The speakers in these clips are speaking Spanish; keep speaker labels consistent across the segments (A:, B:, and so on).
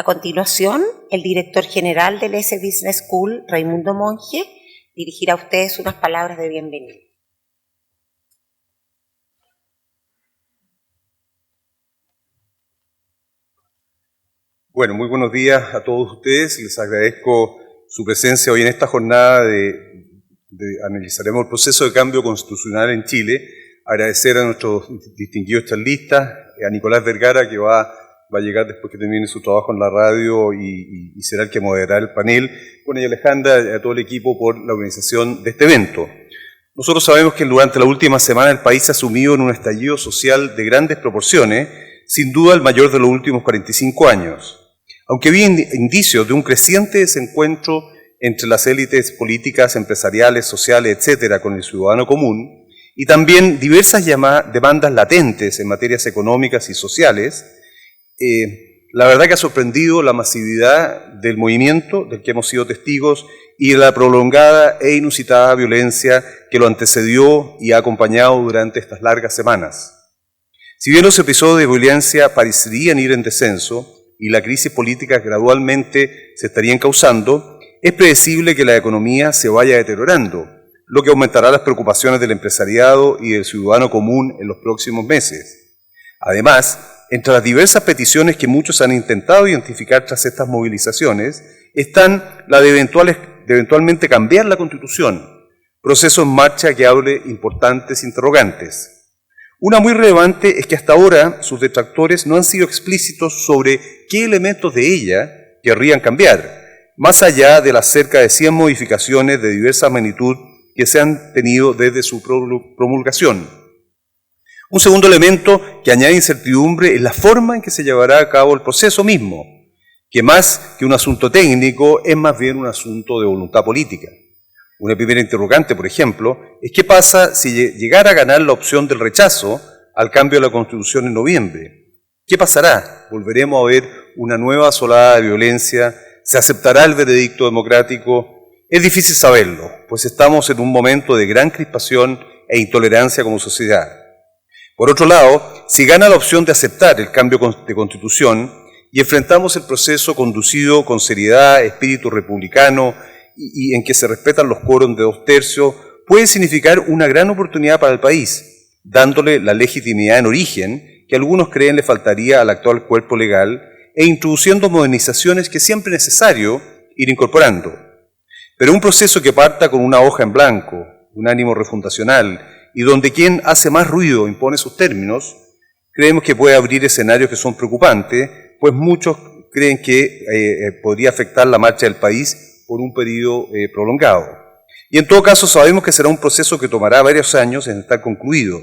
A: A continuación, el director general del S Business School, Raimundo Monge, dirigirá a ustedes unas palabras de bienvenida.
B: Bueno, muy buenos días a todos ustedes. Les agradezco su presencia hoy en esta jornada analizaremos el proceso de cambio constitucional en Chile. Agradecer a nuestros distinguidos charlistas, a Nicolás Vergara, que va a llegar después que termine su trabajo en la radio y será el que moderará el panel, bueno, y Alejandra y a todo el equipo por la organización de este evento. Nosotros sabemos que durante la última semana el país se ha sumido en un estallido social de grandes proporciones, sin duda el mayor de los últimos 45 años. Aunque había indicios de un creciente desencuentro entre las élites políticas, empresariales, sociales, etcétera, con el ciudadano común, y también diversas demandas latentes en materias económicas y sociales, la verdad que ha sorprendido la masividad del movimiento del que hemos sido testigos y de la prolongada e inusitada violencia que lo antecedió y ha acompañado durante estas largas semanas. Si bien los episodios de violencia parecerían ir en descenso y la crisis política gradualmente se estaría encauzando, es predecible que la economía se vaya deteriorando, lo que aumentará las preocupaciones del empresariado y del ciudadano común en los próximos meses. Además, entre las diversas peticiones que muchos han intentado identificar tras estas movilizaciones, están la de eventualmente cambiar la Constitución, proceso en marcha que abre importantes interrogantes. Una muy relevante es que hasta ahora sus detractores no han sido explícitos sobre qué elementos de ella querrían cambiar, más allá de las cerca de 100 modificaciones de diversa magnitud que se han tenido desde su promulgación. Un segundo elemento que añade incertidumbre es la forma en que se llevará a cabo el proceso mismo, que más que un asunto técnico es más bien un asunto de voluntad política. Una primera interrogante, por ejemplo, es qué pasa si llegara a ganar la opción del rechazo al cambio de la Constitución en noviembre. ¿Qué pasará? ¿Volveremos a ver una nueva solada de violencia? ¿Se aceptará el veredicto democrático? Es difícil saberlo, pues estamos en un momento de gran crispación e intolerancia como sociedad. Por otro lado, si gana la opción de aceptar el cambio de Constitución y enfrentamos el proceso conducido con seriedad, espíritu republicano y en que se respetan los quórums de 2/3, puede significar una gran oportunidad para el país, dándole la legitimidad en origen que algunos creen le faltaría al actual cuerpo legal e introduciendo modernizaciones que siempre es necesario ir incorporando. Pero un proceso que parta con una hoja en blanco, un ánimo refundacional, y donde quien hace más ruido impone sus términos, creemos que puede abrir escenarios que son preocupantes, pues muchos creen que podría afectar la marcha del país por un periodo prolongado. Y en todo caso sabemos que será un proceso que tomará varios años en estar concluido.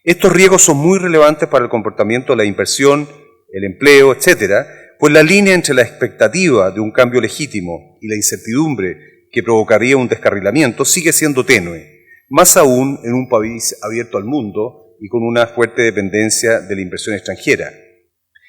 B: Estos riesgos son muy relevantes para el comportamiento de la inversión, el empleo, etcétera, pues la línea entre la expectativa de un cambio legítimo y la incertidumbre que provocaría un descarrilamiento sigue siendo tenue, más aún en un país abierto al mundo y con una fuerte dependencia de la inversión extranjera.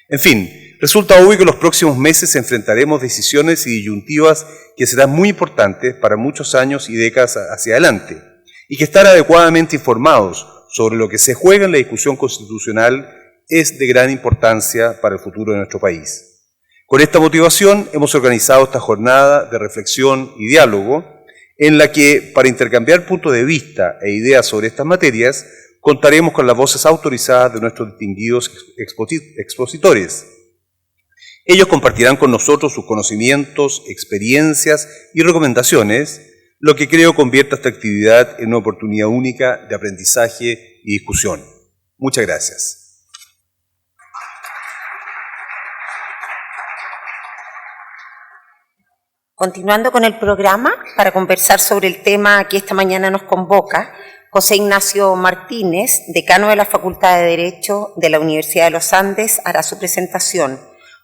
B: En fin, resulta obvio que en los próximos meses enfrentaremos decisiones y disyuntivas que serán muy importantes para muchos años y décadas hacia adelante, y que estar adecuadamente informados sobre lo que se juega en la discusión constitucional es de gran importancia para el futuro de nuestro país. Con esta motivación hemos organizado esta jornada de reflexión y diálogo en la que, para intercambiar puntos de vista e ideas sobre estas materias, contaremos con las voces autorizadas de nuestros distinguidos expositores. Ellos compartirán con nosotros sus conocimientos, experiencias y recomendaciones, lo que creo convierte esta actividad en una oportunidad única de aprendizaje y discusión. Muchas gracias.
A: Continuando con el programa, para conversar sobre el tema que esta mañana nos convoca, José Ignacio Martínez, decano de la Facultad de Derecho de la Universidad de los Andes, hará su presentación.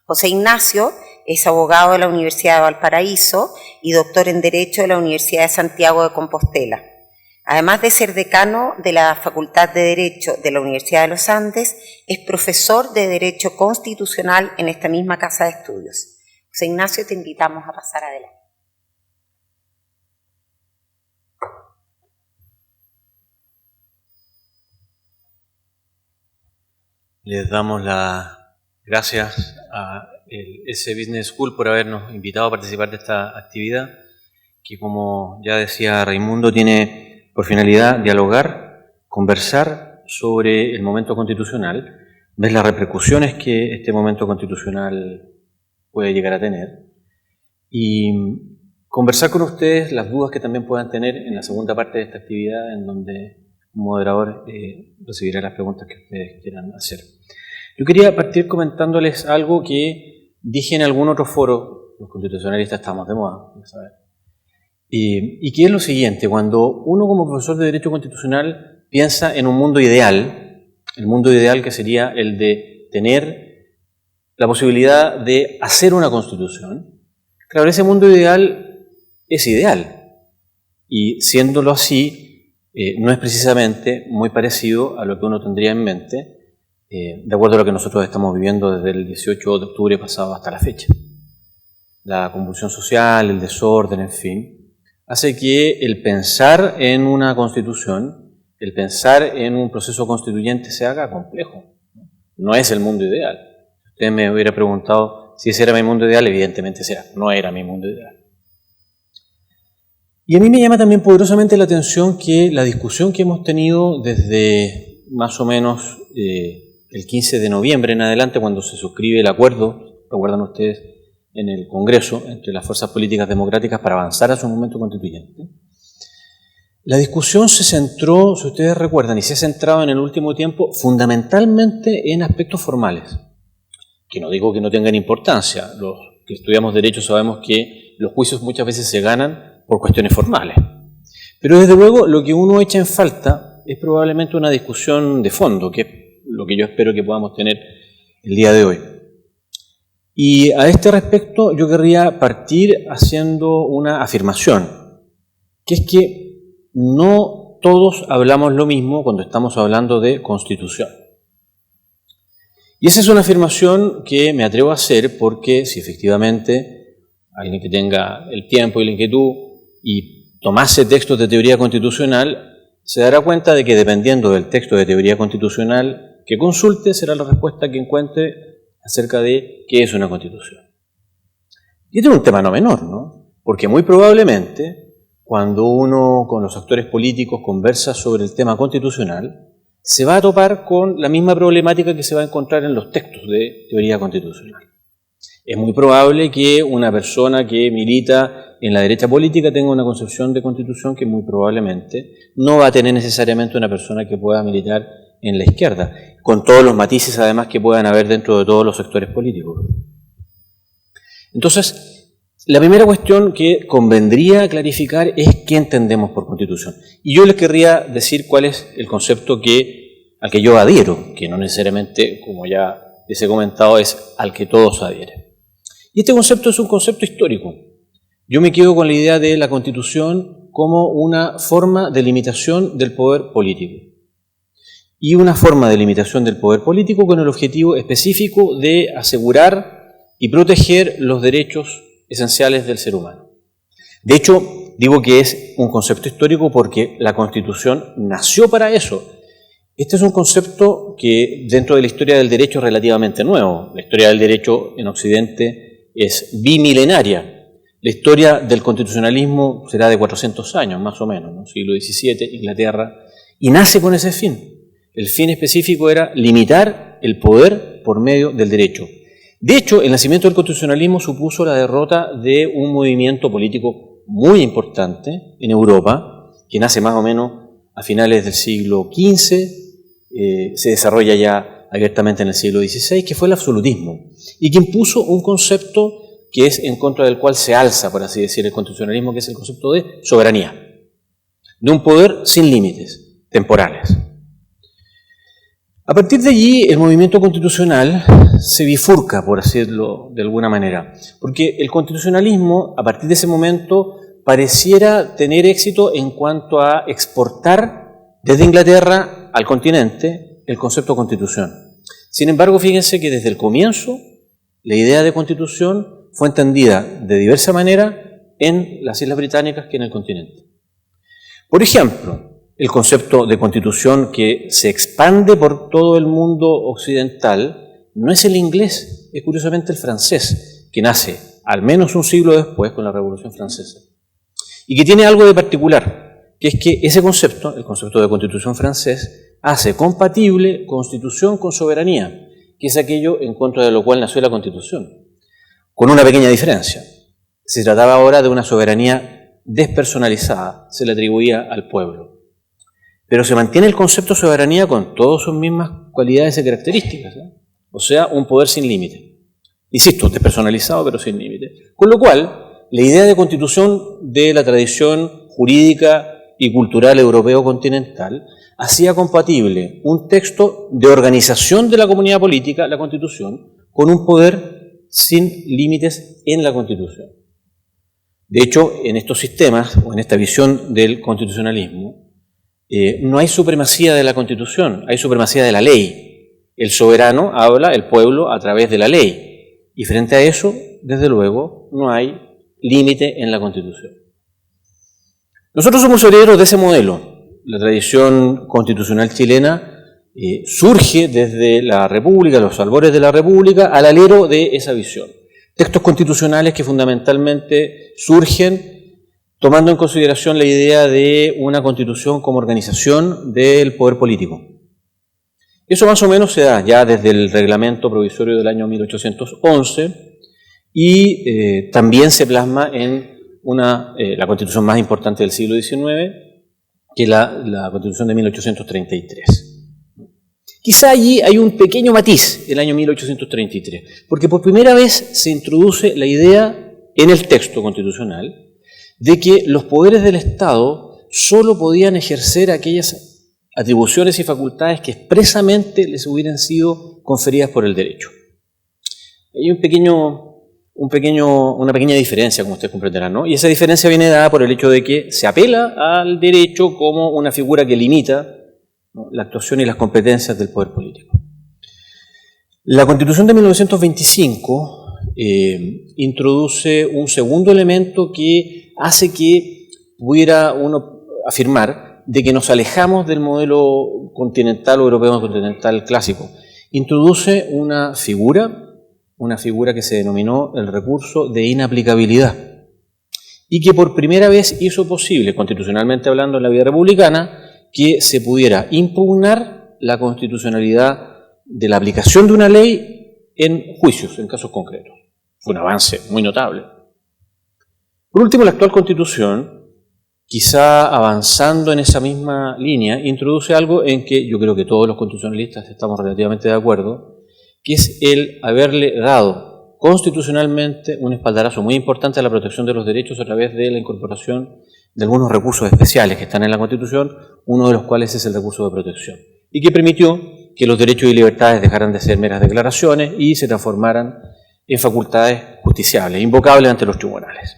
A: José Ignacio es abogado de la Universidad de Valparaíso y doctor en Derecho de la Universidad de Santiago de Compostela. Además de ser decano de la Facultad de Derecho de la Universidad de los Andes, es profesor de Derecho Constitucional en esta misma casa de estudios. José Ignacio, te invitamos a pasar adelante.
C: Les damos las gracias a el S Business School por habernos invitado a participar de esta actividad que, como ya decía Raimundo, tiene por finalidad dialogar, conversar sobre el momento constitucional, ver las repercusiones que este momento constitucional puede llegar a tener y conversar con ustedes las dudas que también puedan tener en la segunda parte de esta actividad, en donde un moderador recibirá las preguntas que ustedes quieran hacer. Yo quería partir comentándoles algo que dije en algún otro foro. Los constitucionalistas estamos de moda, ¿sabes? Y que es lo siguiente: cuando uno como profesor de Derecho Constitucional piensa en un mundo ideal, el mundo ideal que sería el de tener la posibilidad de hacer una constitución, claro, ese mundo ideal es ideal, y siéndolo así, no es precisamente muy parecido a lo que uno tendría en mente, de acuerdo a lo que nosotros estamos viviendo desde el 18 de octubre pasado hasta la fecha. La convulsión social, el desorden, en fin, hace que el pensar en una constitución, el pensar en un proceso constituyente se haga complejo. No es el mundo ideal. Si usted me hubiera preguntado si ese era mi mundo ideal, evidentemente no era mi mundo ideal. Y a mí me llama también poderosamente la atención que la discusión que hemos tenido desde más o menos el 15 de noviembre en adelante, cuando se suscribe el acuerdo, recuerdan ustedes, en el Congreso, entre las fuerzas políticas democráticas para avanzar a su momento constituyente, la discusión se centró, si ustedes recuerdan, y se ha centrado en el último tiempo, fundamentalmente en aspectos formales, que no digo que no tengan importancia. Los que estudiamos Derecho sabemos que los juicios muchas veces se ganan por cuestiones formales. Pero desde luego lo que uno echa en falta es probablemente una discusión de fondo, que es lo que yo espero que podamos tener el día de hoy. Y a este respecto yo querría partir haciendo una afirmación, que es que no todos hablamos lo mismo cuando estamos hablando de Constitución. Y esa es una afirmación que me atrevo a hacer porque si efectivamente alguien que tenga el tiempo y la inquietud y tomase textos de teoría constitucional, se dará cuenta de que dependiendo del texto de teoría constitucional que consulte, será la respuesta que encuentre acerca de qué es una constitución. Y este es un tema no menor, ¿no? Porque muy probablemente, cuando uno con los actores políticos conversa sobre el tema constitucional, se va a topar con la misma problemática que se va a encontrar en los textos de teoría constitucional. Es muy probable que una persona que milita en la derecha política tenga una concepción de constitución que muy probablemente no va a tener necesariamente una persona que pueda militar en la izquierda, con todos los matices además que puedan haber dentro de todos los sectores políticos. Entonces, la primera cuestión que convendría clarificar es qué entendemos por constitución. Y yo les querría decir cuál es el concepto al que yo adhiero, que no necesariamente, como ya les he comentado, es al que todos adhieren. Y este concepto es un concepto histórico. Yo me quedo con la idea de la Constitución como una forma de limitación del poder político. Y una forma de limitación del poder político con el objetivo específico de asegurar y proteger los derechos esenciales del ser humano. De hecho, digo que es un concepto histórico porque la Constitución nació para eso. Este es un concepto que dentro de la historia del derecho es relativamente nuevo. La historia del derecho en Occidente es bimilenaria. La historia del constitucionalismo será de 400 años, más o menos, ¿no? Siglo XVII, Inglaterra, y nace con ese fin. El fin específico era limitar el poder por medio del derecho. De hecho, el nacimiento del constitucionalismo supuso la derrota de un movimiento político muy importante en Europa, que nace más o menos a finales del siglo XV, se desarrolla ya abiertamente en el siglo XVI, que fue el absolutismo, y que impuso un concepto que es en contra del cual se alza, por así decir, el constitucionalismo, que es el concepto de soberanía, de un poder sin límites temporales. A partir de allí, el movimiento constitucional se bifurca, por decirlo de alguna manera, porque el constitucionalismo, a partir de ese momento, pareciera tener éxito en cuanto a exportar desde Inglaterra al continente el concepto de constitución. Sin embargo, fíjense que desde el comienzo, la idea de constitución fue entendida de diversa manera en las Islas Británicas que en el continente. Por ejemplo, el concepto de constitución que se expande por todo el mundo occidental no es el inglés, es curiosamente el francés, que nace al menos un siglo después con la Revolución Francesa. Y que tiene algo de particular, que es que ese concepto, el concepto de constitución francés, hace compatible constitución con soberanía, que es aquello en contra de lo cual nació la Constitución, con una pequeña diferencia. Se trataba ahora de una soberanía despersonalizada, se le atribuía al pueblo. Pero se mantiene el concepto de soberanía con todas sus mismas cualidades y características, ¿eh? O sea, un poder sin límite. Insisto, despersonalizado pero sin límite. Con lo cual, la idea de constitución de la tradición jurídica y cultural europeo continental hacía compatible un texto de organización de la comunidad política, la Constitución, con un poder sin límites en la Constitución. De hecho, en estos sistemas, o en esta visión del constitucionalismo, no hay supremacía de la Constitución, hay supremacía de la ley. El soberano habla, el pueblo, a través de la ley. Y frente a eso, desde luego, no hay límite en la Constitución. Nosotros somos herederos de ese modelo. La tradición constitucional chilena surge desde la República, los albores de la República, al alero de esa visión. Textos constitucionales que fundamentalmente surgen tomando en consideración la idea de una constitución como organización del poder político. Eso más o menos se da ya desde el reglamento provisorio del año 1811 y también se plasma en la constitución más importante del siglo XIX, que es la constitución de 1833. Quizá allí hay un pequeño matiz, el año 1833, porque por primera vez se introduce la idea en el texto constitucional de que los poderes del Estado solo podían ejercer aquellas atribuciones y facultades que expresamente les hubieran sido conferidas por el derecho. Hay una pequeña diferencia, como ustedes comprenderán, ¿no? Y esa diferencia viene dada por el hecho de que se apela al derecho como una figura que limita, ¿no?, la actuación y las competencias del poder político. La Constitución de 1925 introduce un segundo elemento que hace que pudiera uno afirmar de que nos alejamos del modelo continental o europeo continental clásico. Introduce una figura que se denominó el recurso de inaplicabilidad y que por primera vez hizo posible, constitucionalmente hablando en la vida republicana, que se pudiera impugnar la constitucionalidad de la aplicación de una ley en juicios, en casos concretos. Fue un avance muy notable. Por último, la actual Constitución, quizá avanzando en esa misma línea, introduce algo en que yo creo que todos los constitucionalistas estamos relativamente de acuerdo, que es el haberle dado constitucionalmente un espaldarazo muy importante a la protección de los derechos a través de la incorporación de algunos recursos especiales que están en la Constitución, uno de los cuales es el recurso de protección, y que permitió que los derechos y libertades dejaran de ser meras declaraciones y se transformaran en facultades justiciables, invocables ante los tribunales.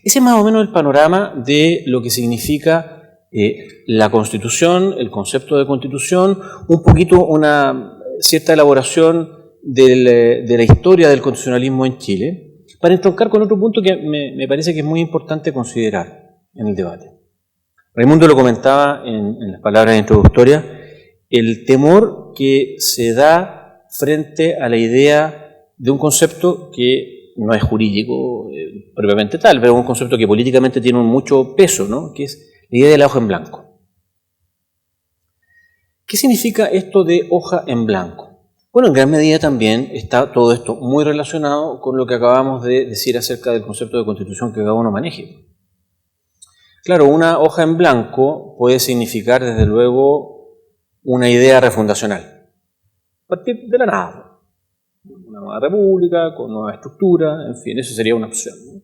C: Ese es más o menos el panorama de lo que significa la Constitución, el concepto de Constitución, un poquito una cierta elaboración de la historia del constitucionalismo en Chile, para entroncar con otro punto que me parece que es muy importante considerar en el debate. Raimundo lo comentaba en las palabras introductorias, el temor que se da frente a la idea de un concepto que no es jurídico propiamente tal, pero es un concepto que políticamente tiene mucho peso, ¿no?, que es la idea de la hoja en blanco. ¿Qué significa esto de hoja en blanco? Bueno, en gran medida también está todo esto muy relacionado con lo que acabamos de decir acerca del concepto de constitución que cada uno maneje. Claro, una hoja en blanco puede significar, desde luego, una idea refundacional. A partir de la nada. Una nueva república, con nueva estructura, en fin, eso sería una opción, ¿no?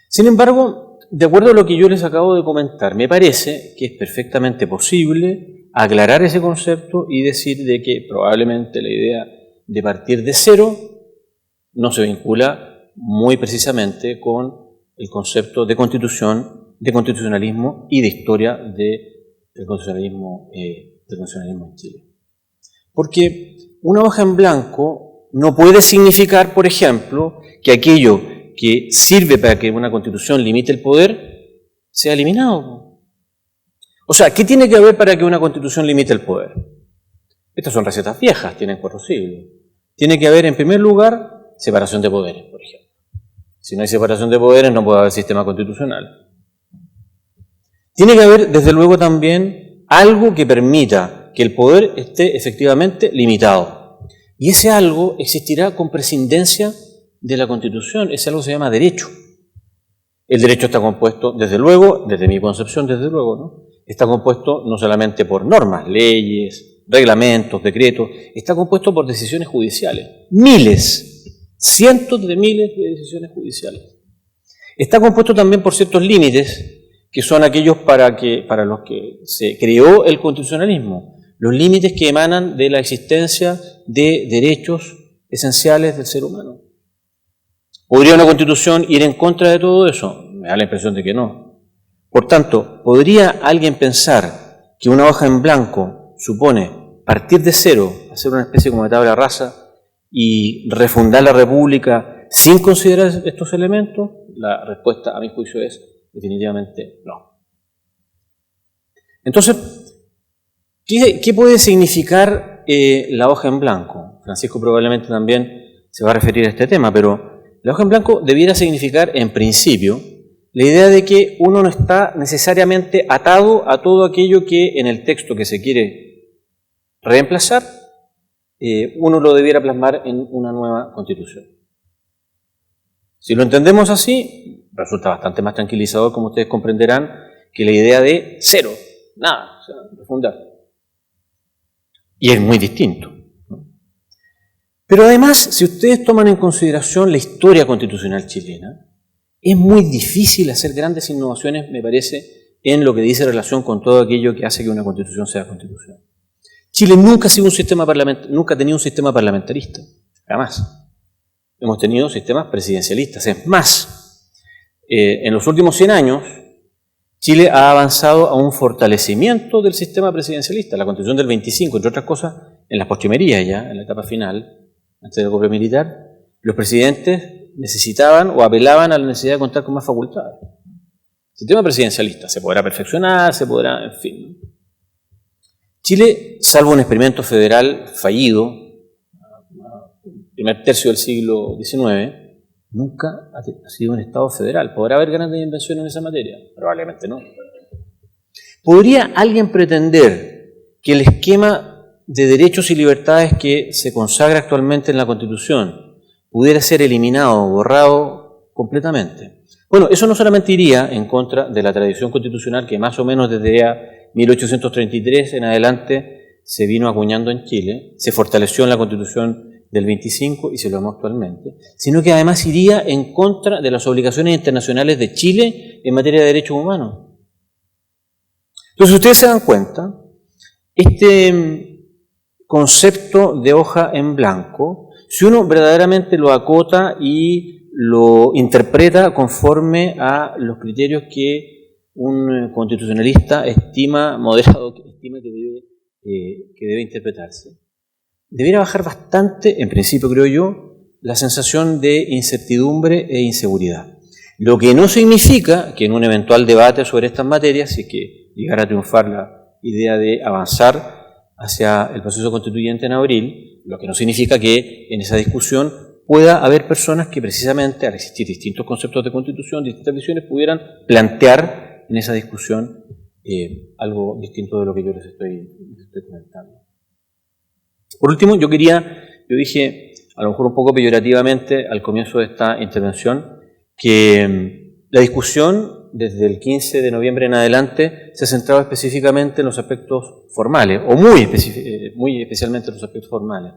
C: Sin embargo, de acuerdo a lo que yo les acabo de comentar, me parece que es perfectamente posible aclarar ese concepto y decir de que probablemente la idea de partir de cero no se vincula muy precisamente con el concepto de constitución, de constitucionalismo y de historia del constitucionalismo en Chile. Porque una hoja en blanco no puede significar, por ejemplo, que aquello que sirve para que una constitución limite el poder sea eliminado. O sea, ¿qué tiene que haber para que una constitución limite el poder? Estas son recetas viejas, tienen 4 siglos. Tiene que haber, en primer lugar, separación de poderes, por ejemplo. Si no hay separación de poderes, no puede haber sistema constitucional. Tiene que haber, desde luego, también algo que permita que el poder esté efectivamente limitado. Y ese algo existirá con prescindencia de la Constitución. Ese algo se llama derecho. El derecho está compuesto, desde luego, desde mi concepción, desde luego, ¿no? Está compuesto no solamente por normas, leyes, reglamentos, decretos, está compuesto por decisiones judiciales. Miles, cientos de miles de decisiones judiciales. Está compuesto también por ciertos límites, que son aquellos para los que se creó el constitucionalismo, los límites que emanan de la existencia de derechos esenciales del ser humano. ¿Podría una Constitución ir en contra de todo eso? Me da la impresión de que no. Por tanto, ¿podría alguien pensar que una hoja en blanco supone partir de cero, hacer una especie como de tabla rasa y refundar la República sin considerar estos elementos? La respuesta, a mi juicio, es definitivamente no. Entonces, ¿qué puede significar la hoja en blanco? Francisco probablemente también se va a referir a este tema, pero la hoja en blanco debiera significar, en principio, la idea de que uno no está necesariamente atado a todo aquello que en el texto que se quiere reemplazar, uno lo debiera plasmar en una nueva Constitución. Si lo entendemos así, resulta bastante más tranquilizador, como ustedes comprenderán, que la idea de cero, nada, o sea, refundar. Y es muy distinto, ¿no? Pero además, si ustedes toman en consideración la historia constitucional chilena, es muy difícil hacer grandes innovaciones, me parece, en lo que dice relación con todo aquello que hace que una constitución sea constitución. Chile nunca ha tenido un sistema parlamentarista, jamás. Hemos tenido sistemas presidencialistas. Es más, en los últimos 100 años, Chile ha avanzado a un fortalecimiento del sistema presidencialista. La Constitución del 25, entre otras cosas, en las postrimerías ya, en la etapa final, antes del golpe militar, los presidentes necesitaban o apelaban a la necesidad de contar con más facultades. El sistema presidencialista se podrá perfeccionar, en fin. Chile, salvo un experimento federal fallido, primer tercio del siglo XIX, nunca ha sido un Estado federal. ¿Podrá haber grandes invenciones en esa materia? Probablemente no. ¿Podría alguien pretender que el esquema de derechos y libertades que se consagra actualmente en la Constitución pudiera ser eliminado o borrado completamente? Bueno, eso no solamente iría en contra de la tradición constitucional que más o menos desde 1833 en adelante se vino acuñando en Chile, se fortaleció en la Constitución del 25 y se lo vemos actualmente, sino que además iría en contra de las obligaciones internacionales de Chile en materia de derechos humanos. Entonces, ustedes se dan cuenta, este concepto de hoja en blanco, si uno verdaderamente lo acota y lo interpreta conforme a los criterios que un constitucionalista estima moderado, estima que debe interpretarse, debiera bajar bastante, en principio creo yo, la sensación de incertidumbre e inseguridad. Lo que no significa que en un eventual debate sobre estas materias, si es que llegara a triunfar la idea de avanzar hacia el proceso constituyente en abril, lo que no significa que en esa discusión pueda haber personas que precisamente, al existir distintos conceptos de constitución, distintas visiones, pudieran plantear en esa discusión algo distinto de lo que yo les estoy comentando. Por último, yo dije, a lo mejor un poco peyorativamente al comienzo de esta intervención, que la discusión desde el 15 de noviembre en adelante se centraba específicamente en los aspectos formales, o muy especialmente en los aspectos formales.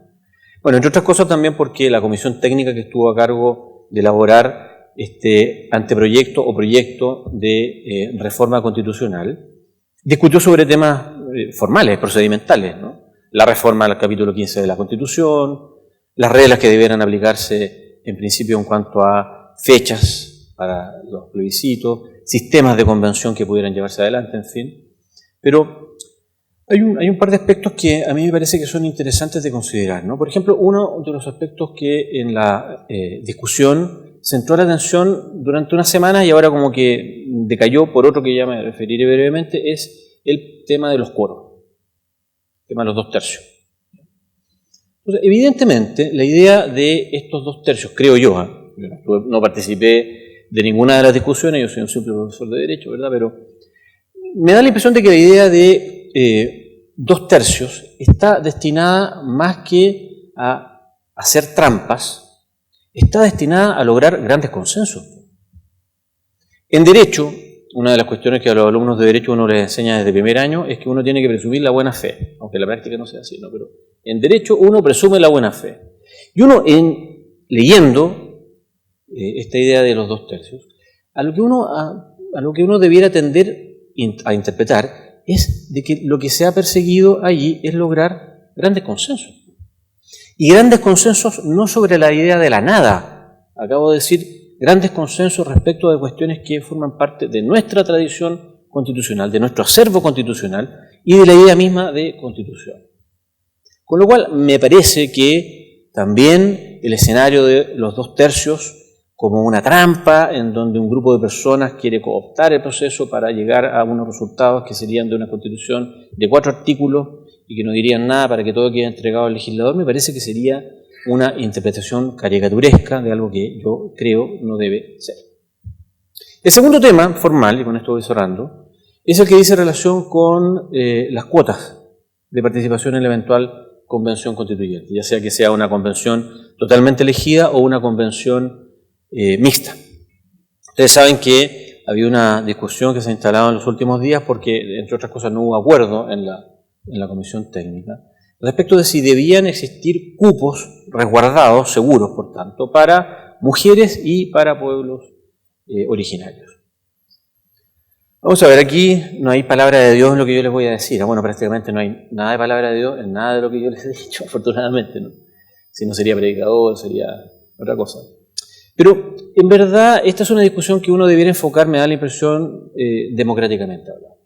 C: Bueno, entre otras cosas también porque la comisión técnica que estuvo a cargo de elaborar este anteproyecto o proyecto de reforma constitucional discutió sobre temas formales, procedimentales, ¿no? La reforma al capítulo 15 de la Constitución, las reglas que debieran aplicarse en principio en cuanto a fechas para los plebiscitos, sistemas de convención que pudieran llevarse adelante, en fin. Pero hay un par de aspectos que a mí me parece que son interesantes de considerar, ¿no? Por ejemplo, uno de los aspectos que en la discusión centró la atención durante unas semanas y ahora como que decayó por otro que ya me referiré brevemente, es el tema de los quórum. El tema de los 2/3. Entonces, evidentemente, la idea de estos 2/3, creo yo no participé de ninguna de las discusiones, yo soy un simple profesor de Derecho, ¿verdad? Pero me da la impresión de que la idea de 2/3 está destinada más que a hacer trampas, está destinada a lograr grandes consensos. En Derecho, una de las cuestiones que a los alumnos de Derecho uno les enseña desde primer año es que uno tiene que presumir la buena fe, aunque en la práctica no sea así, ¿no? Pero en Derecho uno presume la buena fe. Y uno, leyendo esta idea de los 2/3, a lo que uno debiera tender a interpretar es de que lo que se ha perseguido allí es lograr grandes consensos. Y grandes consensos no sobre la idea de la nada. Acabo de decir grandes consensos respecto de cuestiones que forman parte de nuestra tradición constitucional, de nuestro acervo constitucional y de la idea misma de constitución. Con lo cual, me parece que también el escenario de los 2/3 como una trampa en donde un grupo de personas quiere cooptar el proceso para llegar a unos resultados que serían de una constitución de 4 artículos y que no dirían nada para que todo quede entregado al legislador, me parece que sería una interpretación caricaturesca de algo que yo creo no debe ser. El segundo tema formal, y con esto voy cerrando, es el que dice relación con las cuotas de participación en la eventual convención constituyente, ya sea que sea una convención totalmente elegida o una convención mixta. Ustedes saben que había una discusión que se ha instalado en los últimos días porque, entre otras cosas, no hubo acuerdo en la comisión técnica respecto de si debían existir cupos resguardados, seguros, por tanto, para mujeres y para pueblos originarios. Vamos a ver, aquí no hay palabra de Dios en lo que yo les voy a decir. Bueno, prácticamente no hay nada de palabra de Dios en nada de lo que yo les he dicho, afortunadamente, ¿no? Si no sería predicador, sería otra cosa. Pero, en verdad, esta es una discusión que uno debiera enfocar, me da la impresión, democráticamente hablando.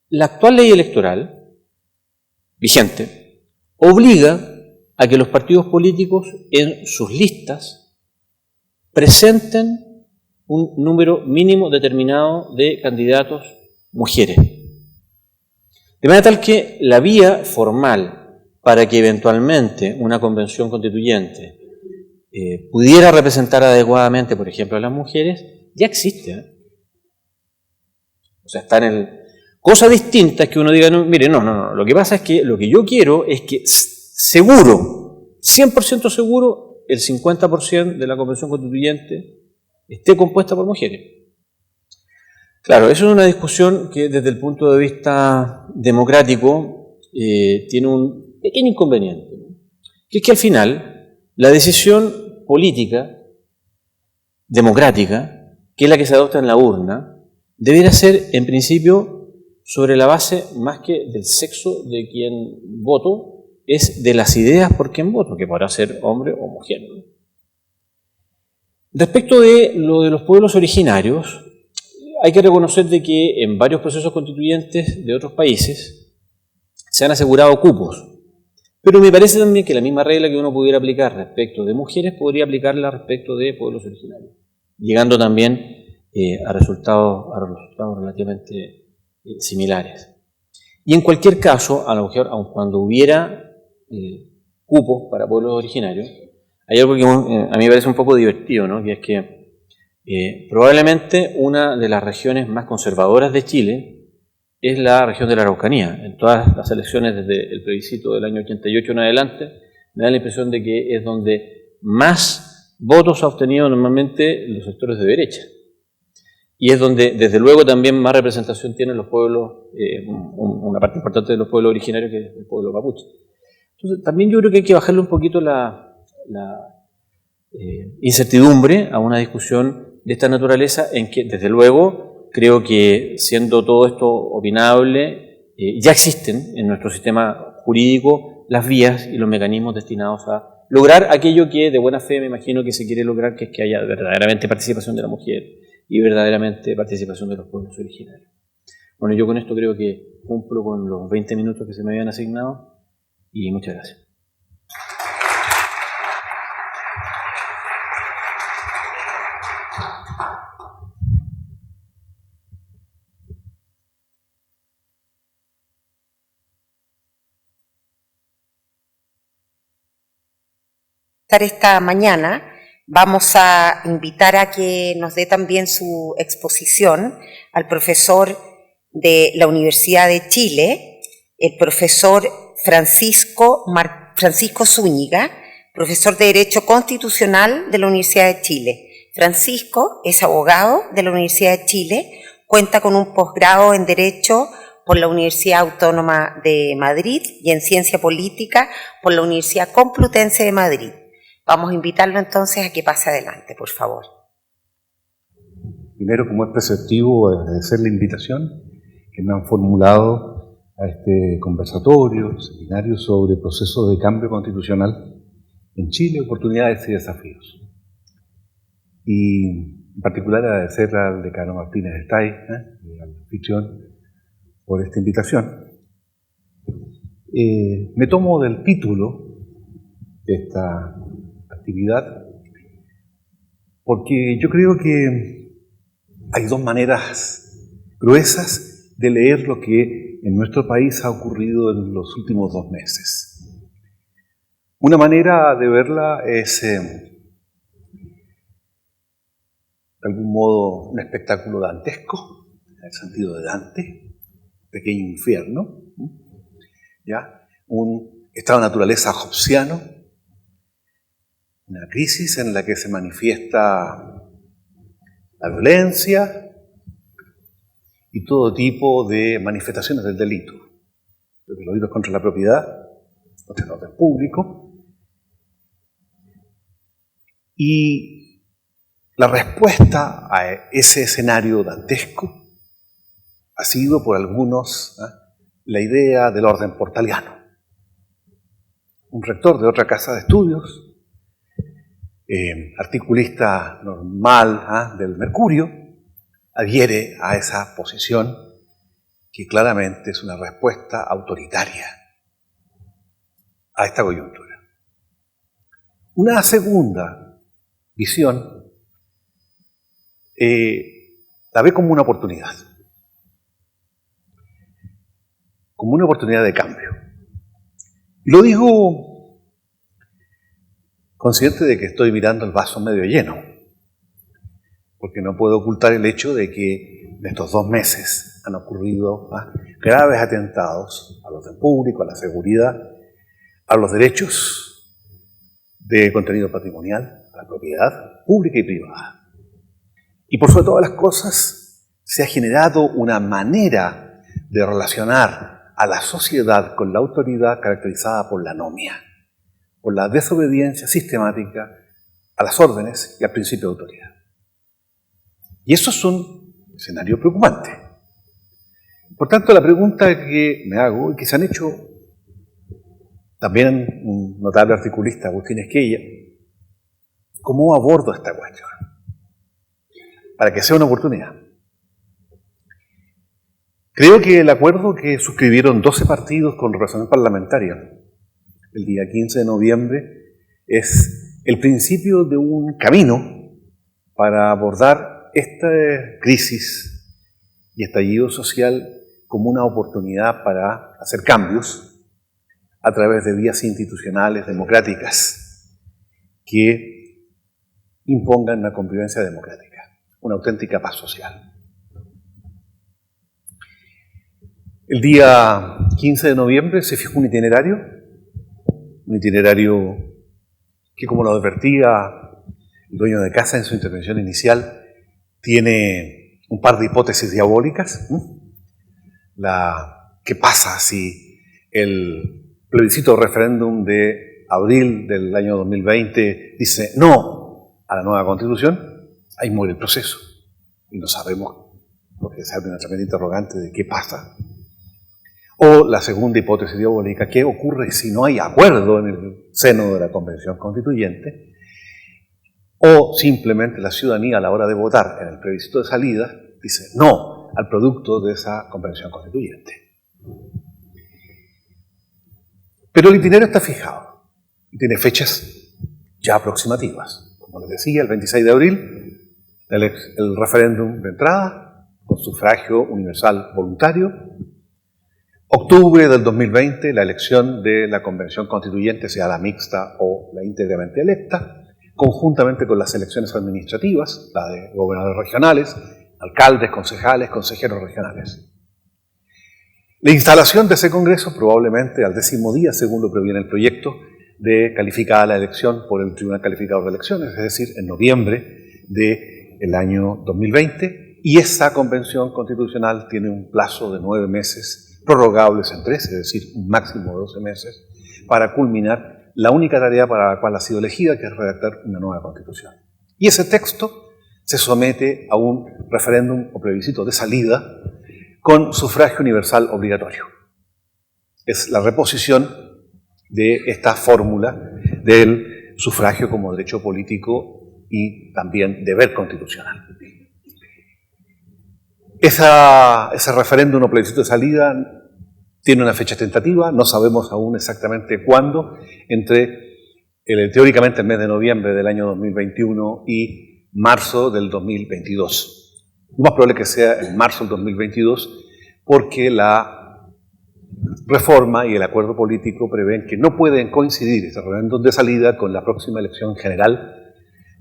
C: La actual ley electoral vigente obliga a que los partidos políticos en sus listas presenten un número mínimo determinado de candidatos mujeres. De manera tal que la vía formal para que eventualmente una convención constituyente pudiera representar adecuadamente, por ejemplo, a las mujeres, ya existe. O sea, está en el... Cosa distinta es que uno diga, no, mire, no, lo que pasa es que lo que yo quiero es que seguro, 100% seguro, el 50% de la convención constituyente esté compuesta por mujeres. Claro, eso es una discusión que desde el punto de vista democrático tiene un pequeño inconveniente, ¿no? Que es que al final la decisión política, democrática, que es la que se adopta en la urna, debería ser en principio sobre la base más que del sexo de quien voto, es de las ideas por quien voto, que podrá ser hombre o mujer, ¿no? Respecto de lo de los pueblos originarios, hay que reconocer de que en varios procesos constituyentes de otros países se han asegurado cupos, pero me parece también que la misma regla que uno pudiera aplicar respecto de mujeres podría aplicarla respecto de pueblos originarios, llegando también a resultados relativamente similares. Y en cualquier caso, a lo mejor, aun cuando hubiera cupos para pueblos originarios, hay algo que a mí me parece un poco divertido, ¿no? Que es que probablemente una de las regiones más conservadoras de Chile es la región de la Araucanía. En todas las elecciones desde el plebiscito del año 88 en adelante, me da la impresión de que es donde más votos ha obtenido normalmente los sectores de derecha. Y es donde, desde luego, también más representación tienen los pueblos, una parte importante de los pueblos originarios, que es el pueblo mapuche. Entonces, también yo creo que hay que bajarle un poquito la incertidumbre a una discusión de esta naturaleza, en que, desde luego, creo que, siendo todo esto opinable, ya existen en nuestro sistema jurídico las vías y los mecanismos destinados a lograr aquello que, de buena fe, me imagino que se quiere lograr, que es que haya verdaderamente participación de la mujer y verdaderamente participación de los pueblos originarios. Bueno, yo con esto creo que cumplo con los 20 minutos que se me habían asignado y muchas gracias.
A: estar esta mañana. Vamos a invitar a que nos dé también su exposición al profesor de la Universidad de Chile, el profesor Francisco Zúñiga, profesor de Derecho Constitucional de la Universidad de Chile. Francisco es abogado de la Universidad de Chile, cuenta con un posgrado en Derecho por la Universidad Autónoma de Madrid y en Ciencia Política por la Universidad Complutense de Madrid. Vamos a invitarlo entonces a que pase adelante, por favor.
D: Primero, como es preceptivo, agradecer la invitación que me han formulado a este conversatorio, seminario sobre procesos de cambio constitucional en Chile, oportunidades y desafíos. Y en particular agradecer al decano Martínez Estay, al anfitrión, por esta invitación. Me tomo del título de esta actividad porque yo creo que hay dos maneras gruesas de leer lo que en nuestro país ha ocurrido en los últimos 2 meses. Una manera de verla es, de algún modo, un espectáculo dantesco, en el sentido de Dante, pequeño infierno, ¿ya? Un estado de naturaleza hobbesiano, una crisis en la que se manifiesta la violencia y todo tipo de manifestaciones del delito. Los delitos contra la propiedad, contra el orden público. Y la respuesta a ese escenario dantesco ha sido por algunos la idea del orden portaliano. Un rector de otra casa de estudios, articulista normal del Mercurio, adhiere a esa posición que claramente es una respuesta autoritaria a esta coyuntura. Una segunda visión la ve como una oportunidad de cambio. Y lo digo consciente de que estoy mirando el vaso medio lleno, porque no puedo ocultar el hecho de que en estos 2 meses han ocurrido graves atentados al orden público, a la seguridad, a los derechos de contenido patrimonial, a la propiedad pública y privada. Y por sobre todas las cosas, se ha generado una manera de relacionar a la sociedad con la autoridad caracterizada por la anomia, por la desobediencia sistemática a las órdenes y al principio de autoridad. Y eso es un escenario preocupante. Por tanto, la pregunta que me hago, y que se han hecho también un notable articulista, Agustín Esquella, ¿cómo abordo esta cuestión? Para que sea una oportunidad. Creo que el acuerdo que suscribieron 12 partidos con representación parlamentaria el día 15 de noviembre es el principio de un camino para abordar esta crisis y estallido social como una oportunidad para hacer cambios a través de vías institucionales democráticas que impongan una convivencia democrática, una auténtica paz social. El día 15 de noviembre se fijó un itinerario que, como lo advertía el dueño de casa en su intervención inicial, tiene un par de hipótesis diabólicas. ¿Qué pasa si el plebiscito referéndum de abril del año 2020 dice no a la nueva Constitución? Ahí muere el proceso. Y no sabemos, porque se abre una tremenda interrogante de qué pasa. O la segunda hipótesis diabólica, ¿qué ocurre si no hay acuerdo en el seno de la Convención Constituyente? O simplemente la ciudadanía a la hora de votar en el plebiscito de salida dice no al producto de esa Convención Constituyente. Pero el itinerario está fijado y tiene fechas ya aproximativas. Como les decía, el 26 de abril, el referéndum de entrada con sufragio universal voluntario. octubre del 2020 la elección de la Convención Constituyente, sea la mixta o la íntegramente electa, conjuntamente con las elecciones administrativas, la de gobernadores regionales, alcaldes, concejales, consejeros regionales. La instalación de ese Congreso, probablemente al 10º día, según lo previene el proyecto, de calificada la elección por el Tribunal Calificador de Elecciones, es decir, en noviembre del año 2020, y esa convención constitucional tiene un plazo de 9 meses, prorrogables en 13, es decir, un máximo de 12 meses, para culminar la única tarea para la cual ha sido elegida, que es redactar una nueva constitución. Y ese texto se somete a un referéndum o plebiscito de salida con sufragio universal obligatorio. Es la reposición de esta fórmula del sufragio como derecho político y también deber constitucional. Ese referéndum o plebiscito de salida tiene una fecha tentativa, no sabemos aún exactamente cuándo, entre teóricamente el mes de noviembre del año 2021 y marzo del 2022. Lo más probable que sea en marzo del 2022, porque la reforma y el acuerdo político prevén que no pueden coincidir este referéndum de salida con la próxima elección general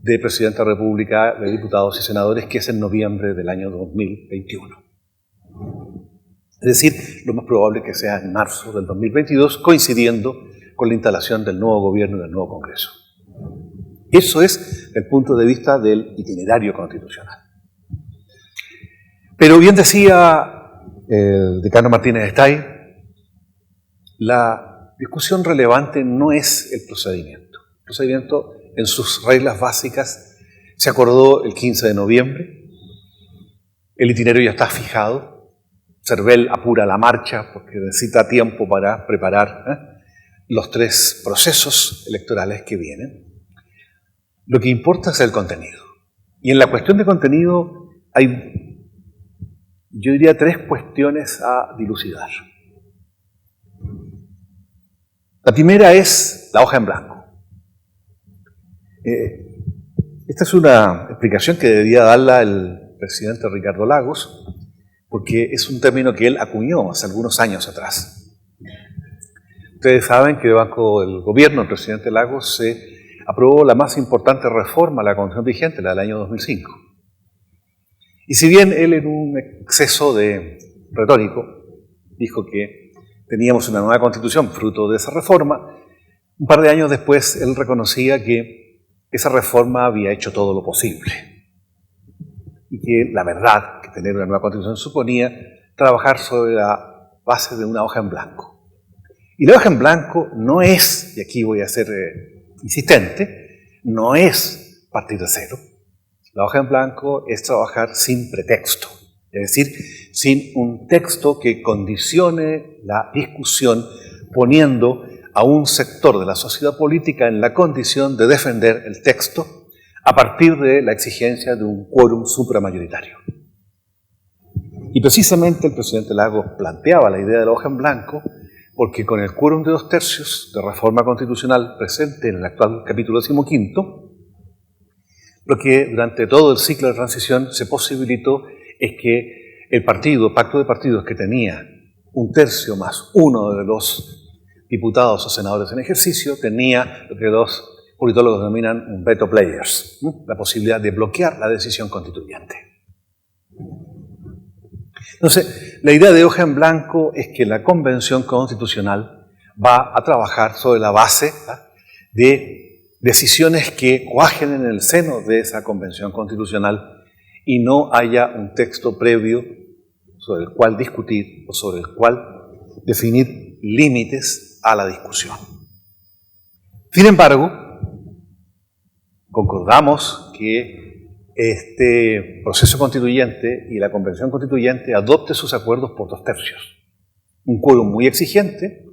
D: de Presidente de la República, de diputados y senadores, que es en noviembre del año 2021. Es decir, lo más probable es que sea en marzo del 2022, coincidiendo con la instalación del nuevo gobierno y del nuevo Congreso. Eso es el punto de vista del itinerario constitucional. Pero bien decía el decano Martínez Estay, la discusión relevante no es el procedimiento. El procedimiento, en sus reglas básicas, se acordó el 15 de noviembre. El itinerario ya está fijado. CERVEL apura la marcha porque necesita tiempo para preparar los 3 procesos electorales que vienen. Lo que importa es el contenido. Y en la cuestión de contenido hay, yo diría, 3 cuestiones a dilucidar. La primera es la hoja en blanco. Esta es una explicación que debería darla el presidente Ricardo Lagos, porque es un término que él acuñó hace algunos años atrás. Ustedes saben que debajo del gobierno del presidente Lagos se aprobó la más importante reforma a la Constitución vigente, la del año 2005. Y si bien él, en un exceso de retórico, dijo que teníamos una nueva Constitución fruto de esa reforma, un par de años después él reconocía que esa reforma había hecho todo lo posible. Y que la verdad, que tener una nueva Constitución suponía trabajar sobre la base de una hoja en blanco. Y la hoja en blanco no es, y aquí voy a ser insistente, no es partir de cero. La hoja en blanco es trabajar sin pretexto, es decir, sin un texto que condicione la discusión, poniendo a un sector de la sociedad política en la condición de defender el texto a partir de la exigencia de un quórum supramayoritario. Y precisamente el presidente Lagos planteaba la idea de la hoja en blanco porque con el quórum de 2/3 de reforma constitucional presente en el actual capítulo 15, lo que durante todo el ciclo de transición se posibilitó es que el pacto de partidos que tenía 1/3 más uno de los diputados o senadores en ejercicio, tenía lo que los politólogos denominan un veto players, la posibilidad de bloquear la decisión constituyente. Entonces, la idea de hoja en blanco es que la Convención Constitucional va a trabajar sobre la base de decisiones que cuajen en el seno de esa Convención Constitucional y no haya un texto previo sobre el cual discutir o sobre el cual definir límites a la discusión. Sin embargo, concordamos que este proceso constituyente y la Convención Constituyente adopte sus acuerdos por 2/3. Un quórum muy exigente,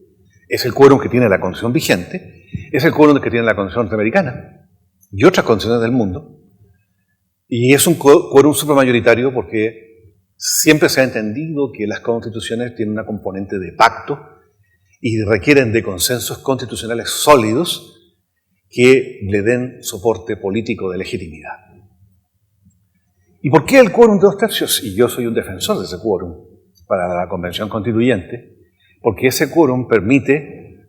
D: es el quórum que tiene la Constitución vigente, es el quórum que tiene la Constitución norteamericana y otras constituciones del mundo, y es un quórum supramayoritario porque siempre se ha entendido que las constituciones tienen una componente de pacto y requieren de consensos constitucionales sólidos que le den soporte político de legitimidad. ¿Y por qué el quórum de 2/3? Y yo soy un defensor de ese quórum para la Convención Constituyente, porque ese quórum permite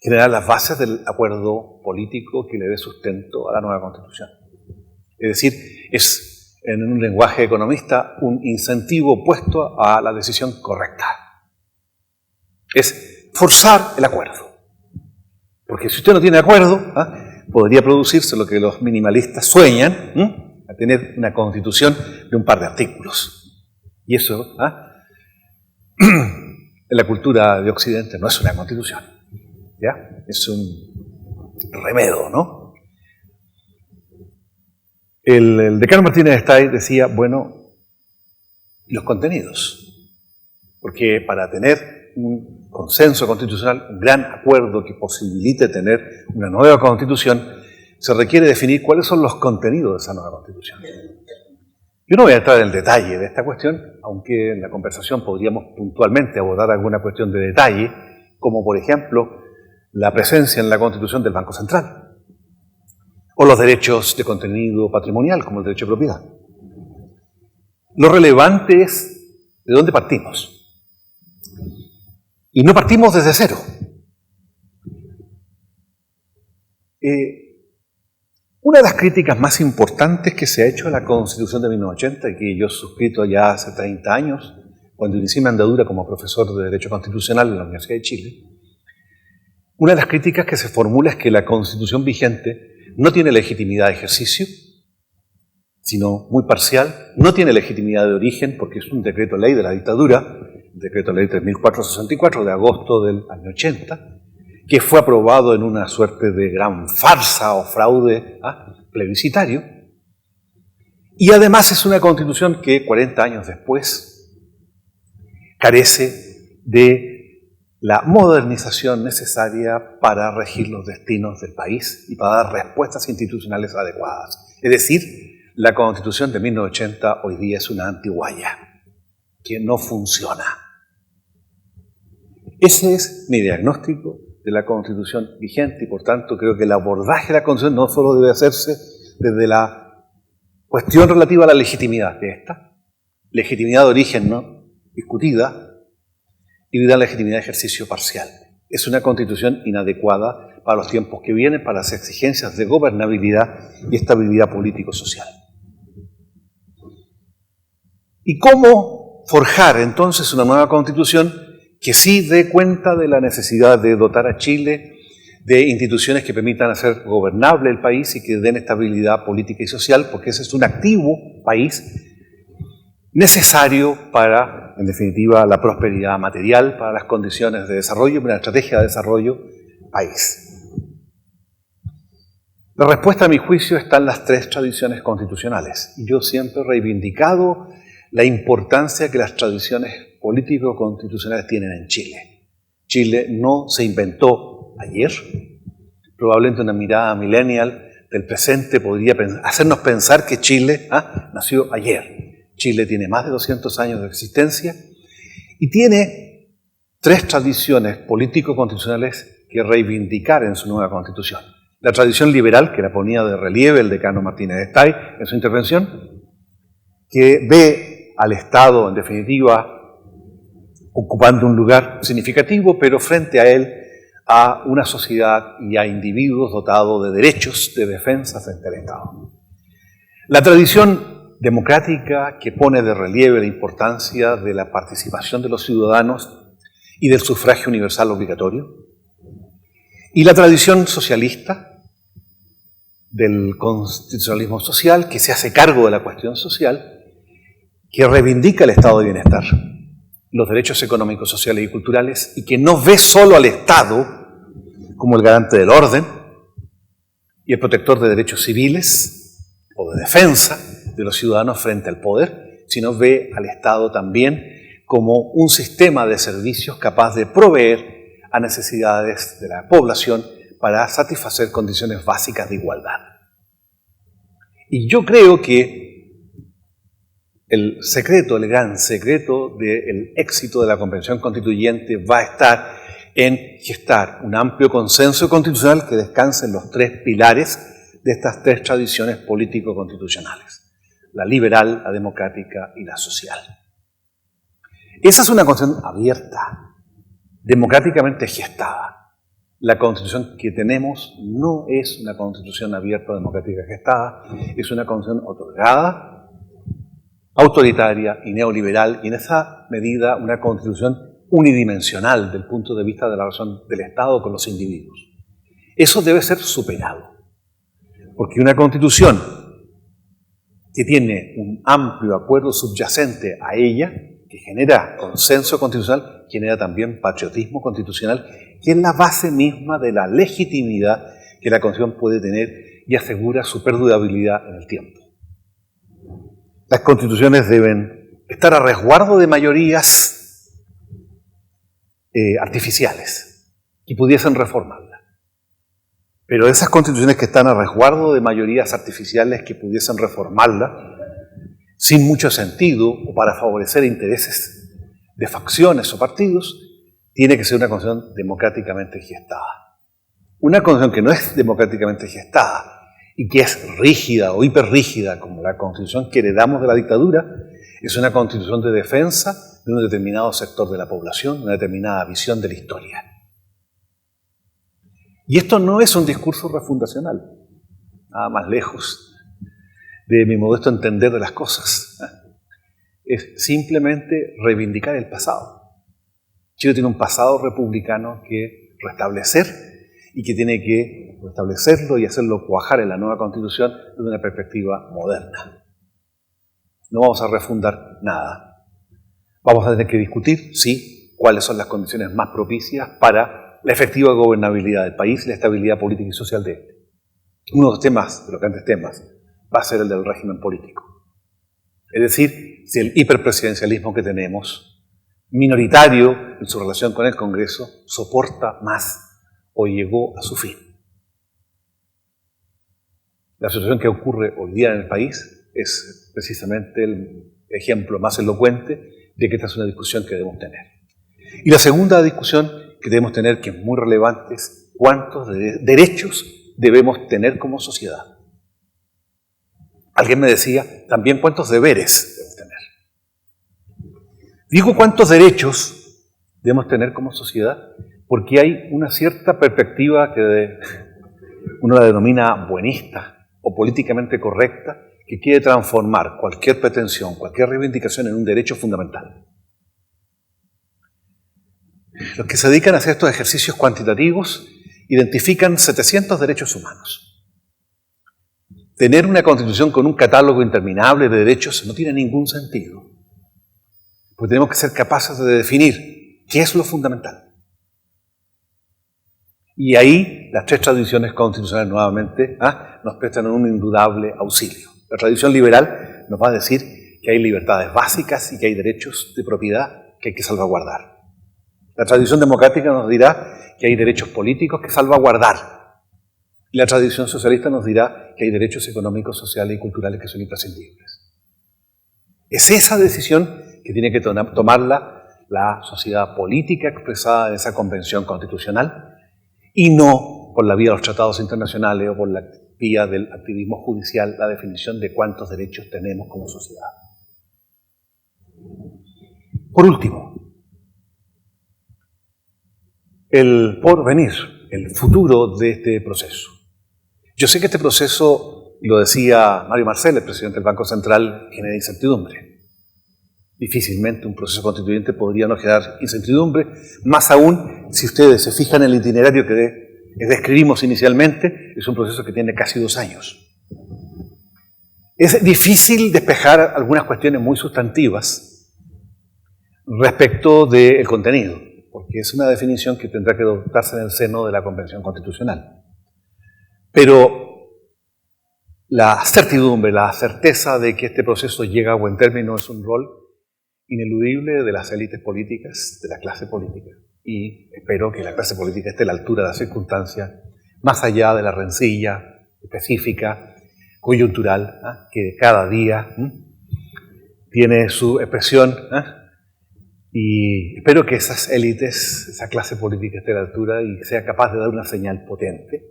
D: generar las bases del acuerdo político que le dé sustento a la nueva Constitución. Es decir, es, en un lenguaje economista, un incentivo puesto a la decisión correcta. Es forzar el acuerdo. Porque si usted no tiene acuerdo, podría producirse lo que los minimalistas sueñan, a tener una Constitución de un par de artículos. Y eso, en la cultura de Occidente no es una Constitución. ¿Ya? Es un remedo, ¿no? El decano Martínez de Estay decía, bueno, los contenidos. Porque para tener un consenso constitucional, un gran acuerdo que posibilite tener una nueva Constitución, se requiere definir cuáles son los contenidos de esa nueva Constitución. Yo no voy a entrar en el detalle de esta cuestión, aunque en la conversación podríamos puntualmente abordar alguna cuestión de detalle, como por ejemplo la presencia en la Constitución del Banco Central, o los derechos de contenido patrimonial, como el derecho de propiedad. Lo relevante es de dónde partimos. Y no partimos desde cero. Una de las críticas más importantes que se ha hecho a la Constitución de 1980, y que yo he suscrito ya hace 30 años, cuando inicié mi andadura como profesor de Derecho Constitucional en la Universidad de Chile, una de las críticas que se formula es que la Constitución vigente no tiene legitimidad de ejercicio, sino muy parcial, no tiene legitimidad de origen porque es un decreto ley de la dictadura, el decreto ley 3464 de agosto del año 80, que fue aprobado en una suerte de gran farsa o fraude plebiscitario, y además es una Constitución que 40 años después carece de la modernización necesaria para regir los destinos del país y para dar respuestas institucionales adecuadas. Es decir, la Constitución de 1980 hoy día es una antiguaya que no funciona. Ese es mi diagnóstico de la Constitución vigente y por tanto creo que el abordaje de la Constitución no solo debe hacerse desde la cuestión relativa a la legitimidad de esta, legitimidad de origen no discutida, y la legitimidad de ejercicio parcial. Es una Constitución inadecuada para los tiempos que vienen, para las exigencias de gobernabilidad y estabilidad político-social. ¿Y cómo forjar entonces una nueva Constitución que sí dé cuenta de la necesidad de dotar a Chile de instituciones que permitan hacer gobernable el país y que den estabilidad política y social, porque ese es un activo país necesario para, en definitiva, la prosperidad material, para las condiciones de desarrollo, para la estrategia de desarrollo país? La respuesta, a mi juicio, está en las tres tradiciones constitucionales. Y yo siempre he reivindicado la importancia que las tradiciones político-constitucionales tienen en Chile. Chile no se inventó ayer. Probablemente una mirada millennial del presente podría hacernos pensar que Chile nació ayer. Chile tiene más de 200 años de existencia y tiene tres tradiciones político-constitucionales que reivindicar en su nueva Constitución. La tradición liberal, que la ponía de relieve el decano Martínez de Estay en su intervención, que ve al Estado, en definitiva, ocupando un lugar significativo, pero frente a él, a una sociedad y a individuos dotados de derechos de defensa frente al Estado. La tradición democrática, que pone de relieve la importancia de la participación de los ciudadanos y del sufragio universal obligatorio, y la tradición socialista del constitucionalismo social, que se hace cargo de la cuestión social, que reivindica el estado de bienestar, los derechos económicos, sociales y culturales, y que no ve solo al Estado como el garante del orden y el protector de derechos civiles o de defensa de los ciudadanos frente al poder, sino ve al Estado también como un sistema de servicios capaz de proveer a necesidades de la población para satisfacer condiciones básicas de igualdad. Y yo creo que el secreto, el gran secreto del éxito de la Convención Constituyente va a estar en gestar un amplio consenso constitucional que descanse en los tres pilares de estas tres tradiciones político-constitucionales: la liberal, la democrática y la social. Esa es una Constitución abierta, democráticamente gestada. La Constitución que tenemos no es una Constitución abierta, democrática, gestada, es una Constitución otorgada, autoritaria y neoliberal, y en esa medida una Constitución unidimensional desde el punto de vista de la relación del Estado con los individuos. Eso debe ser superado, porque una Constitución que tiene un amplio acuerdo subyacente a ella, que genera consenso constitucional, genera también patriotismo constitucional, que es la base misma de la legitimidad que la Constitución puede tener y asegura su perdurabilidad en el tiempo. Las constituciones deben estar a resguardo de mayorías artificiales que pudiesen reformarla. Pero esas constituciones que están a resguardo de mayorías artificiales que pudiesen reformarla, sin mucho sentido o para favorecer intereses de facciones o partidos, tiene que ser una constitución democráticamente gestada. Una constitución que no es democráticamente gestada y que es rígida o hiperrígida, como la constitución que heredamos de la dictadura, es una constitución de defensa de un determinado sector de la población, una determinada visión de la historia. Y esto no es un discurso refundacional, nada más lejos de mi modesto entender de las cosas. Es simplemente reivindicar el pasado. Chile tiene un pasado republicano que restablecer y que tiene que restablecerlo y hacerlo cuajar en la nueva Constitución desde una perspectiva moderna. No vamos a refundar nada. Vamos a tener que discutir, sí, cuáles son las condiciones más propicias para la efectiva gobernabilidad del país y la estabilidad política y social de este. Uno de los temas, de los grandes temas, va a ser el del régimen político. Es decir, si el hiperpresidencialismo que tenemos, minoritario en su relación con el Congreso, soporta más o llegó a su fin. La situación que ocurre hoy día en el país es precisamente el ejemplo más elocuente de que esta es una discusión que debemos tener. Y la segunda discusión que debemos tener, que es muy relevante, es cuántos derechos debemos tener como sociedad. Alguien me decía, también cuántos deberes debemos tener. Digo cuántos derechos debemos tener como sociedad porque hay una cierta perspectiva que uno la denomina buenista o políticamente correcta, que quiere transformar cualquier pretensión, cualquier reivindicación en un derecho fundamental. Los que se dedican a hacer estos ejercicios cuantitativos identifican 700 derechos humanos. Tener una constitución con un catálogo interminable de derechos no tiene ningún sentido, porque tenemos que ser capaces de definir qué es lo fundamental. Y ahí las tres tradiciones constitucionales nuevamente nos prestan un indudable auxilio. La tradición liberal nos va a decir que hay libertades básicas y que hay derechos de propiedad que hay que salvaguardar. La tradición democrática nos dirá que hay derechos políticos que salvaguardar. Y la tradición socialista nos dirá que hay derechos económicos, sociales y culturales que son imprescindibles. Es esa decisión que tiene que tomarla la sociedad política expresada en esa convención constitucional y no por la vía de los tratados internacionales o por la vía del activismo judicial, la definición de cuántos derechos tenemos como sociedad. Por último, el porvenir, el futuro de este proceso. Yo sé que este proceso, y lo decía Mario Marcel, el presidente del Banco Central, genera incertidumbre. Difícilmente un proceso constituyente podría no generar incertidumbre, más aún si ustedes se fijan en el itinerario que describimos inicialmente, es un proceso que tiene casi 2 años. Es difícil despejar algunas cuestiones muy sustantivas respecto del contenido, porque es una definición que tendrá que adoptarse en el seno de la Convención Constitucional. Pero la certidumbre, la certeza de que este proceso llega a buen término es un rol ineludible de las élites políticas, de la clase política. Y espero que la clase política esté a la altura de las circunstancias, más allá de la rencilla específica, coyuntural, que cada día tiene su expresión. Y espero que esas élites, esa clase política esté a la altura y sea capaz de dar una señal potente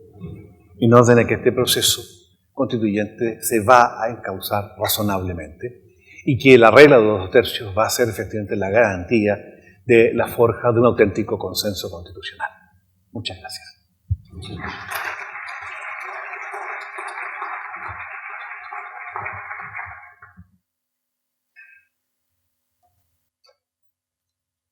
D: en orden a que este proceso constituyente se va a encauzar razonablemente y que la regla de los 2/3 va a ser efectivamente la garantía de la forja de un auténtico consenso constitucional. Muchas gracias.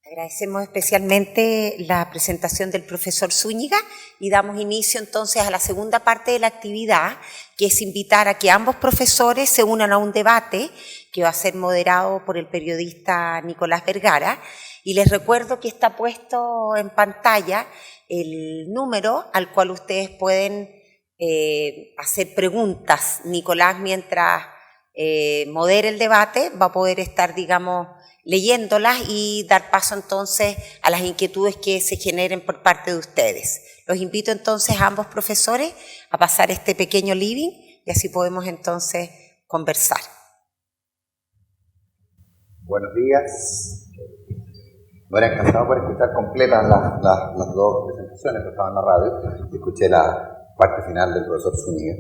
A: Agradecemos especialmente la presentación del profesor Zúñiga y damos inicio entonces a la segunda parte de la actividad, que es invitar a que ambos profesores se unan a un debate que va a ser moderado por el periodista Nicolás Vergara. Y les recuerdo que está puesto en pantalla el número al cual ustedes pueden hacer preguntas. Nicolás, mientras modere el debate, va a poder estar, digamos, leyéndolas y dar paso entonces a las inquietudes que se generen por parte de ustedes. Los invito entonces a ambos profesores a pasar este pequeño living y así podemos entonces conversar.
E: Buenos días. Bueno, encantado por escuchar completas las dos presentaciones que estaban en la radio. Escuché la parte final del profesor Zúñiga,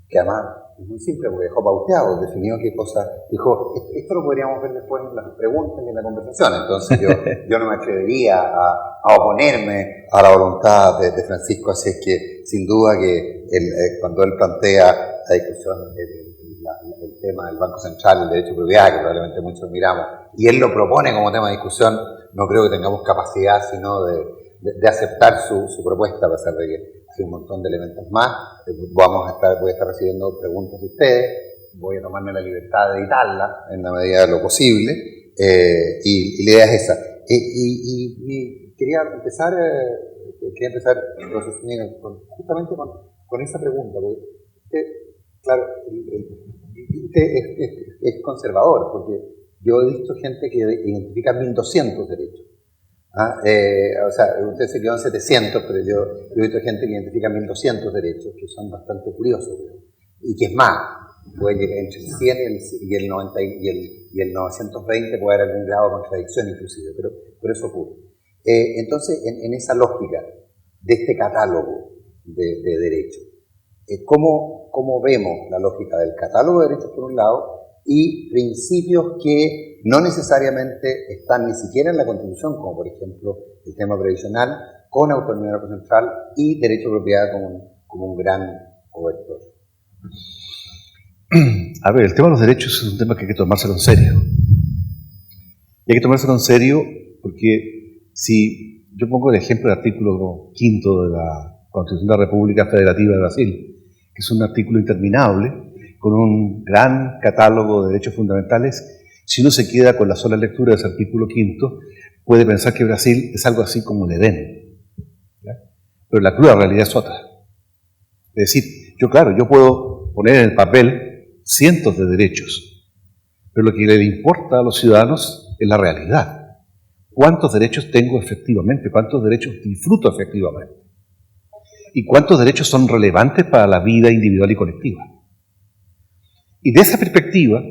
E: que además es muy simple porque dejó pauteado, definió qué cosa, dijo, esto lo podríamos ver después en las preguntas y en la conversación. Entonces yo no me atrevería a oponerme a la voluntad de Francisco, así es que sin duda que cuando él plantea la discusión el tema del Banco Central, el derecho de propiedad, que probablemente muchos miramos, y él lo propone como tema de discusión, no creo que tengamos capacidad sino de aceptar su propuesta, a pesar de que hay un montón de elementos más. Voy a estar recibiendo preguntas de ustedes, voy a tomarme la libertad de editarlas en la medida de lo posible, y la idea es esa. Y quería empezar, profesor Zúñiga, justamente con esa pregunta, porque usted, claro, usted es conservador, porque yo he visto gente que identifica 1.200 derechos. O sea, usted se quedó en 700, pero yo he visto gente que identifica 1.200 derechos, que son bastante curiosos, y que es más, puede llegar entre el 100 y el 90 y el 920 puede haber algún grado de contradicción inclusive, pero eso ocurre. Entonces, en esa lógica de este catálogo de derechos, ¿cómo vemos la lógica del catálogo de derechos por un lado y principios que no necesariamente están ni siquiera en la Constitución, como por ejemplo el tema previsional, con autonomía del Banco Central y derecho de propiedad como un gran cobertor?
D: A ver, el tema de los derechos es un tema que hay que tomárselo en serio. Y hay que tomárselo en serio porque si yo pongo el ejemplo del artículo 5 de la Constitución de la República Federativa de Brasil, que es un artículo interminable, con un gran catálogo de derechos fundamentales, si uno se queda con la sola lectura de ese artículo 5, puede pensar que Brasil es algo así como el Edén. ¿Ya? Pero la cruda realidad es otra. Es decir, yo puedo poner en el papel cientos de derechos, pero lo que le importa a los ciudadanos es la realidad. ¿Cuántos derechos tengo efectivamente? ¿Cuántos derechos disfruto efectivamente? ¿Y cuántos derechos son relevantes para la vida individual y colectiva? Y de esa perspectiva,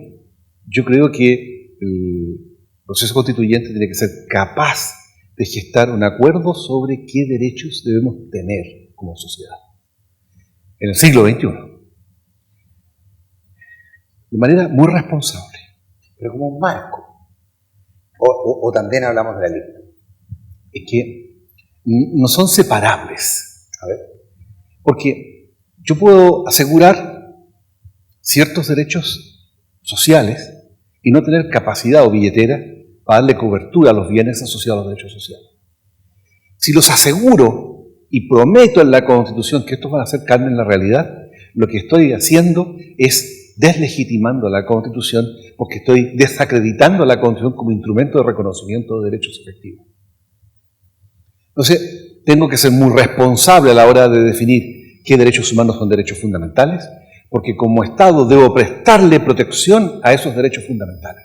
D: yo creo que el proceso constituyente tiene que ser capaz de gestar un acuerdo sobre qué derechos debemos tener como sociedad en el siglo XXI, de manera muy responsable.
E: Pero como un marco. O también hablamos de la lista.
D: Es que no son separables.
E: A ver.
D: Porque yo puedo asegurar ciertos derechos sociales y no tener capacidad o billetera para darle cobertura a los bienes asociados a los derechos sociales. Si los aseguro y prometo en la Constitución que estos van a ser carne en la realidad, lo que estoy haciendo es deslegitimando la Constitución porque estoy desacreditando a la Constitución como instrumento de reconocimiento de derechos efectivos. Entonces, tengo que ser muy responsable a la hora de definir qué derechos humanos son derechos fundamentales, porque como Estado debo prestarle protección a esos derechos fundamentales.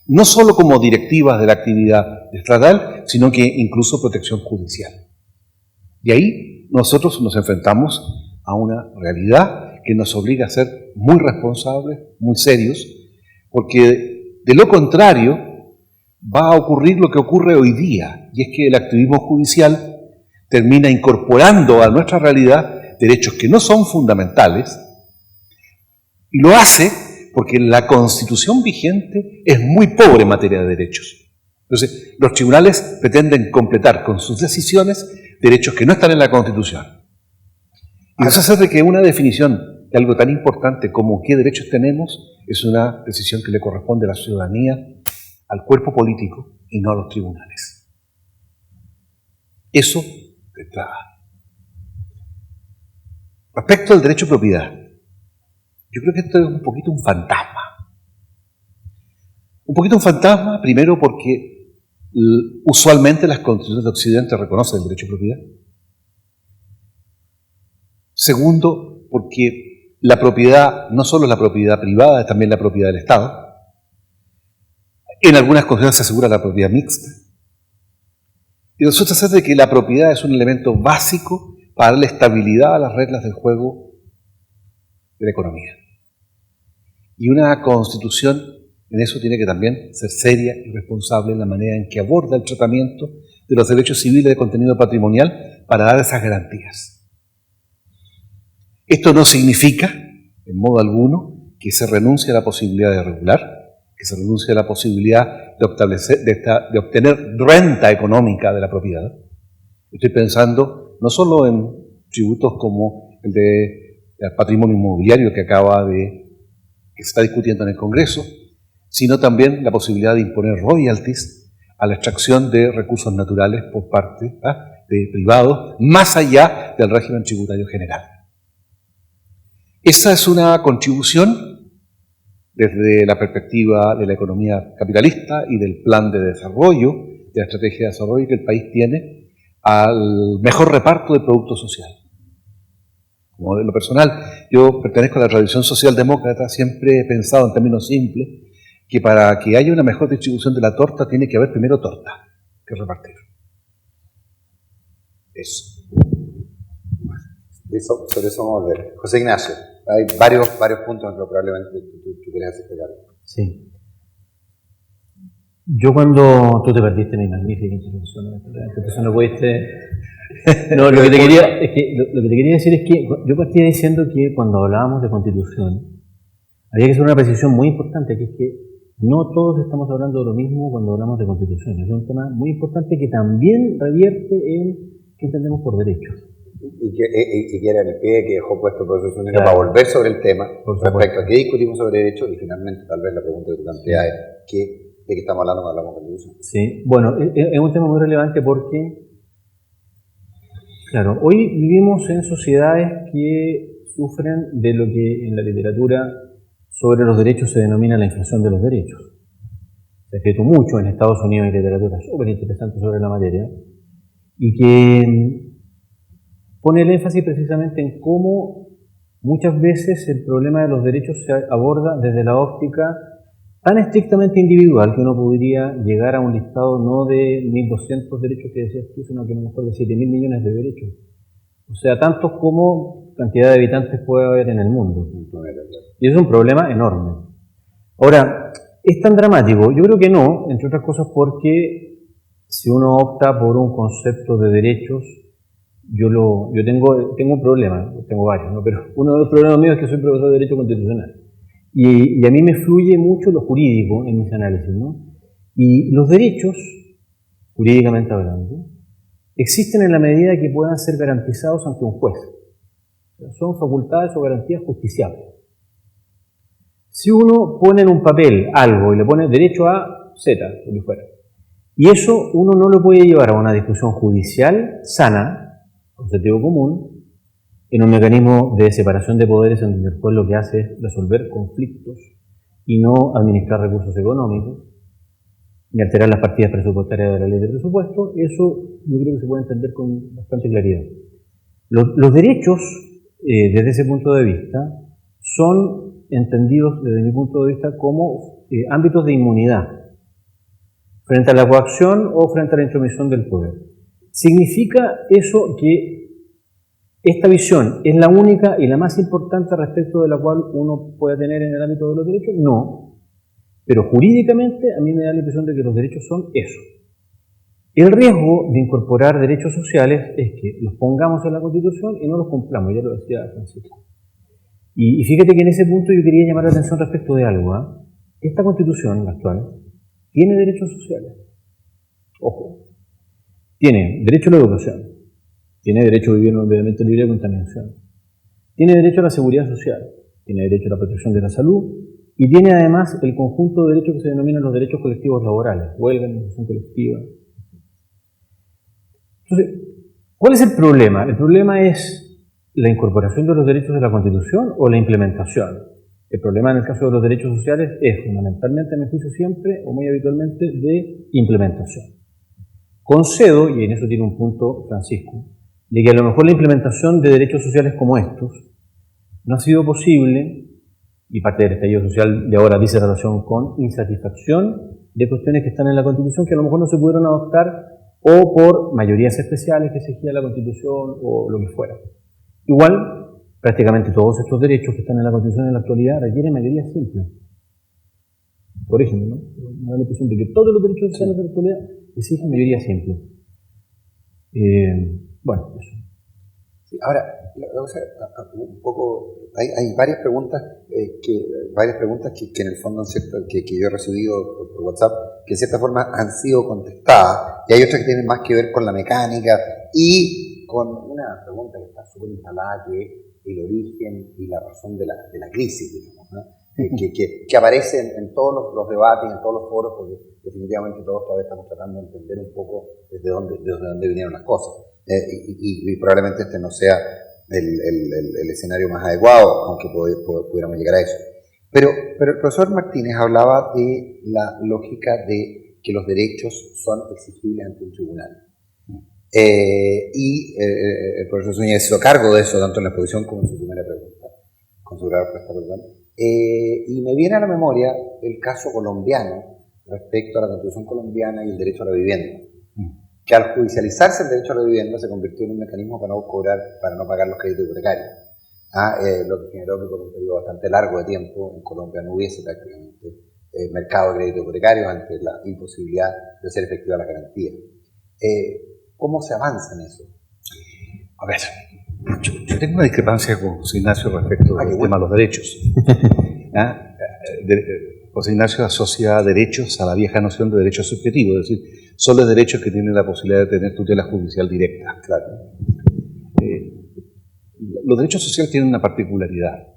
D: No solo como directivas de la actividad estatal, sino que incluso protección judicial. Y ahí nosotros nos enfrentamos a una realidad que nos obliga a ser muy responsables, muy serios, porque de lo contrario va a ocurrir lo que ocurre hoy día, y es que el activismo judicial termina incorporando a nuestra realidad derechos que no son fundamentales, y lo hace porque la Constitución vigente es muy pobre en materia de derechos. Entonces, los tribunales pretenden completar con sus decisiones derechos que no están en la Constitución. Y eso hace de que una definición de algo tan importante como qué derechos tenemos es una decisión que le corresponde a la ciudadanía, al cuerpo político y no a los tribunales. Eso de entrada. Respecto al derecho a propiedad, yo creo que esto es un poquito un fantasma. Un poquito un fantasma, primero porque usualmente las constituciones de Occidente reconocen el derecho a propiedad. Segundo, porque la propiedad no solo es la propiedad privada, es también la propiedad del Estado. En algunas constituciones se asegura la propiedad mixta. Y resulta ser de que la propiedad es un elemento básico para darle estabilidad a las reglas del juego de la economía. Y una constitución en eso tiene que también ser seria y responsable en la manera en que aborda el tratamiento de los derechos civiles de contenido patrimonial para dar esas garantías. Esto no significa, en modo alguno, que se renuncie a la posibilidad de regular, que se renuncie a la posibilidad de obtener renta económica de la propiedad. Estoy pensando no solo en tributos como el de patrimonio inmobiliario que se está discutiendo en el Congreso, sino también la posibilidad de imponer royalties a la extracción de recursos naturales por parte de privados, más allá del régimen tributario general. Esa es una contribución desde la perspectiva de la economía capitalista y del plan de desarrollo, de la estrategia de desarrollo que el país tiene al mejor reparto del producto social. Como de lo personal, yo pertenezco a la tradición socialdemócrata, siempre he pensado en términos simples que para que haya una mejor distribución de la torta tiene que haber primero torta que repartir. Eso.
E: Sobre eso vamos a ver. José Ignacio, hay varios puntos en los que probablemente tú quieres hacer pegar.
C: Sí. Yo cuando tú te perdiste mi magnífica introducción, entonces no pudiste... No, lo que te quería decir es que yo partía diciendo que cuando hablábamos de Constitución había que hacer una precisión muy importante, que es que no todos estamos hablando de lo mismo cuando hablamos de Constitución. Es un tema muy importante que también revierte en qué entendemos por derechos.
E: Y que era el pie que dejó puesto el proceso único para volver sobre el tema respecto a qué discutimos sobre derechos y finalmente tal vez la pregunta que tú planteas es de qué estamos hablando cuando hablamos de Constitución. Sí,
C: bueno, es un tema muy relevante porque, claro, hoy vivimos en sociedades que sufren de lo que en la literatura sobre los derechos se denomina la inflación de los derechos. Se ha escrito mucho en Estados Unidos en literatura súper interesante sobre la materia y que pone el énfasis precisamente en cómo muchas veces el problema de los derechos se aborda desde la óptica tan estrictamente individual que uno podría llegar a un listado no de 1.200 derechos que decías tú, sino que a lo mejor de 7.000 millones de derechos. O sea, tantos como cantidad de habitantes puede haber en el mundo. Y es un problema enorme. Ahora, ¿es tan dramático? Yo creo que no, entre otras cosas porque si uno opta por un concepto de derechos, yo tengo un problema, tengo varios, ¿no? Pero uno de los problemas míos es que soy profesor de Derecho Constitucional. Y a mí me fluye mucho lo jurídico en mis análisis, ¿no? Y los derechos, jurídicamente hablando, existen en la medida que puedan ser garantizados ante un juez. O sea, son facultades o garantías justiciables. Si uno pone en un papel algo y le pone derecho a Z, lo que fuera, y eso uno no lo puede llevar a una discusión judicial sana, con sentido común, en un mecanismo de separación de poderes en donde el juez lo que hace es resolver conflictos y no administrar recursos económicos ni alterar las partidas presupuestarias de la ley de presupuesto, eso yo creo que se puede entender con bastante claridad. Los derechos, desde ese punto de vista, son entendidos desde mi punto de vista como ámbitos de inmunidad frente a la coacción o frente a la intromisión del poder. ¿Significa eso que esta visión es la única y la más importante respecto de la cual uno puede tener en el ámbito de los derechos? No. Pero jurídicamente a mí me da la impresión de que los derechos son eso. El riesgo de incorporar derechos sociales es que los pongamos en la Constitución y no los cumplamos, ya lo decía Francisco. Y fíjate que en ese punto yo quería llamar la atención respecto de algo. Esta Constitución, la actual, tiene derechos sociales. Ojo. Tiene derecho a la educación, tiene derecho a vivir en un ambiente libre de contaminación, tiene derecho a la seguridad social, tiene derecho a la protección de la salud y tiene además el conjunto de derechos que se denominan los derechos colectivos laborales, huelga, negociación colectiva. Entonces, ¿cuál es el problema? El problema es la incorporación de los derechos de la Constitución o la implementación. El problema en el caso de los derechos sociales es fundamentalmente, a mi juicio siempre, o muy habitualmente, de implementación. Concedo, y en eso tiene un punto Francisco, de que a lo mejor la implementación de derechos sociales como estos no ha sido posible, y parte del estallido social de ahora dice relación con insatisfacción de cuestiones que están en la Constitución que a lo mejor no se pudieron adoptar o por mayorías especiales que exigía la Constitución o lo que fuera. Igual, prácticamente todos estos derechos que están en la Constitución en la actualidad requieren mayoría simple. Por ejemplo, ¿no? Me da la impresión de que todos los derechos sociales de la actualidad exigen mayoría simple. Bueno, eso.
E: Sí, ahora, vamos a ver, un poco, hay varias preguntas que en el fondo, que yo he recibido por WhatsApp, que en cierta forma han sido contestadas, y hay otras que tienen más que ver con la mecánica y con una pregunta que está súper instalada, que es el origen y la razón de la crisis, digamos, ¿no? Que aparece en todos los debates, en todos los foros, porque definitivamente todos todavía estamos tratando de entender un poco desde dónde vinieron las cosas. Y probablemente este no sea el escenario más adecuado, aunque pudiéramos llegar a eso. Pero el profesor Martínez hablaba de la lógica de que los derechos son exigibles ante un tribunal. El profesor Zúñiga se hizo cargo de eso, tanto en la exposición como en su primera pregunta, con su primera respuesta, perdón. Y me viene a la memoria el caso colombiano respecto a la Constitución colombiana y el derecho a la vivienda, que al judicializarse el derecho a la vivienda se convirtió en un mecanismo para no pagar los créditos hipotecarios, lo que generó que por un periodo bastante largo de tiempo en Colombia no hubiese prácticamente mercado de crédito hipotecario ante la imposibilidad de hacer efectiva la garantía. ¿Cómo se avanza en eso?
D: A ver, yo tengo una discrepancia con José Ignacio respecto del tema de los derechos. José Ignacio asocia derechos a la vieja noción de derecho subjetivo, es decir, solo es derechos que tienen la posibilidad de tener tutela judicial directa.
E: Claro.
D: Los derechos sociales tienen una particularidad,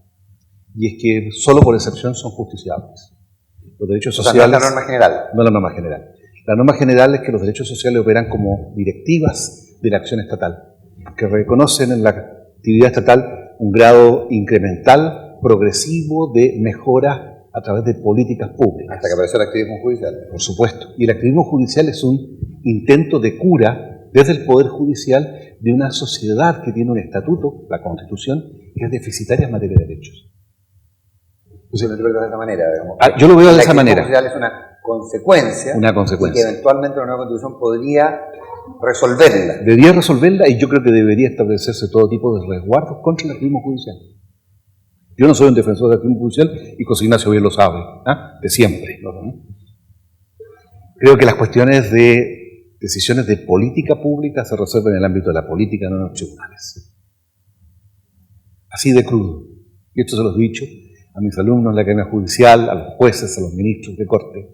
D: y es que solo por excepción son justiciables. Los derechos sociales...
E: no es la norma general.
D: No es la norma general. La norma general es que los derechos sociales operan como directivas de la acción estatal, que reconocen en la actividad estatal un grado incremental, progresivo de mejora a través de políticas públicas.
E: Hasta que apareció el activismo judicial.
D: Por supuesto. Y el activismo judicial es un intento de cura desde el Poder Judicial de una sociedad que tiene un estatuto, la Constitución, que es deficitaria en materia de derechos.
E: Entonces, ¿lo interpretas de esa manera? Digamos,
D: yo lo veo de esa manera.
E: El activismo judicial es una consecuencia. Y que eventualmente la nueva Constitución podría resolverla.
D: Debería resolverla, y yo creo que debería establecerse todo tipo de resguardos contra el activismo judicial. Yo no soy un defensor del activismo judicial, y José Ignacio bien lo sabe, de siempre. Creo que las cuestiones de decisiones de política pública se resuelven en el ámbito de la política, no en los tribunales. Así de crudo. Y esto se lo he dicho a mis alumnos en la Academia Judicial, a los jueces, a los ministros de corte.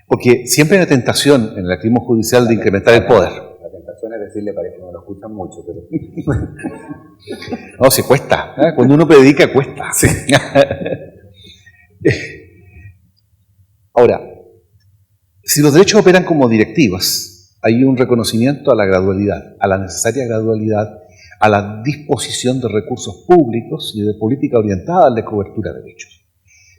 D: Porque siempre hay una tentación en el activismo judicial de incrementar el poder.
E: La tentación es decirle, parece que no lo escuchan mucho, pero...
D: No, se cuesta. Cuando uno predica, cuesta. Sí. Ahora, si los derechos operan como directivas, hay un reconocimiento a la gradualidad, a la necesaria gradualidad, a la disposición de recursos públicos y de política orientada a la cobertura de derechos.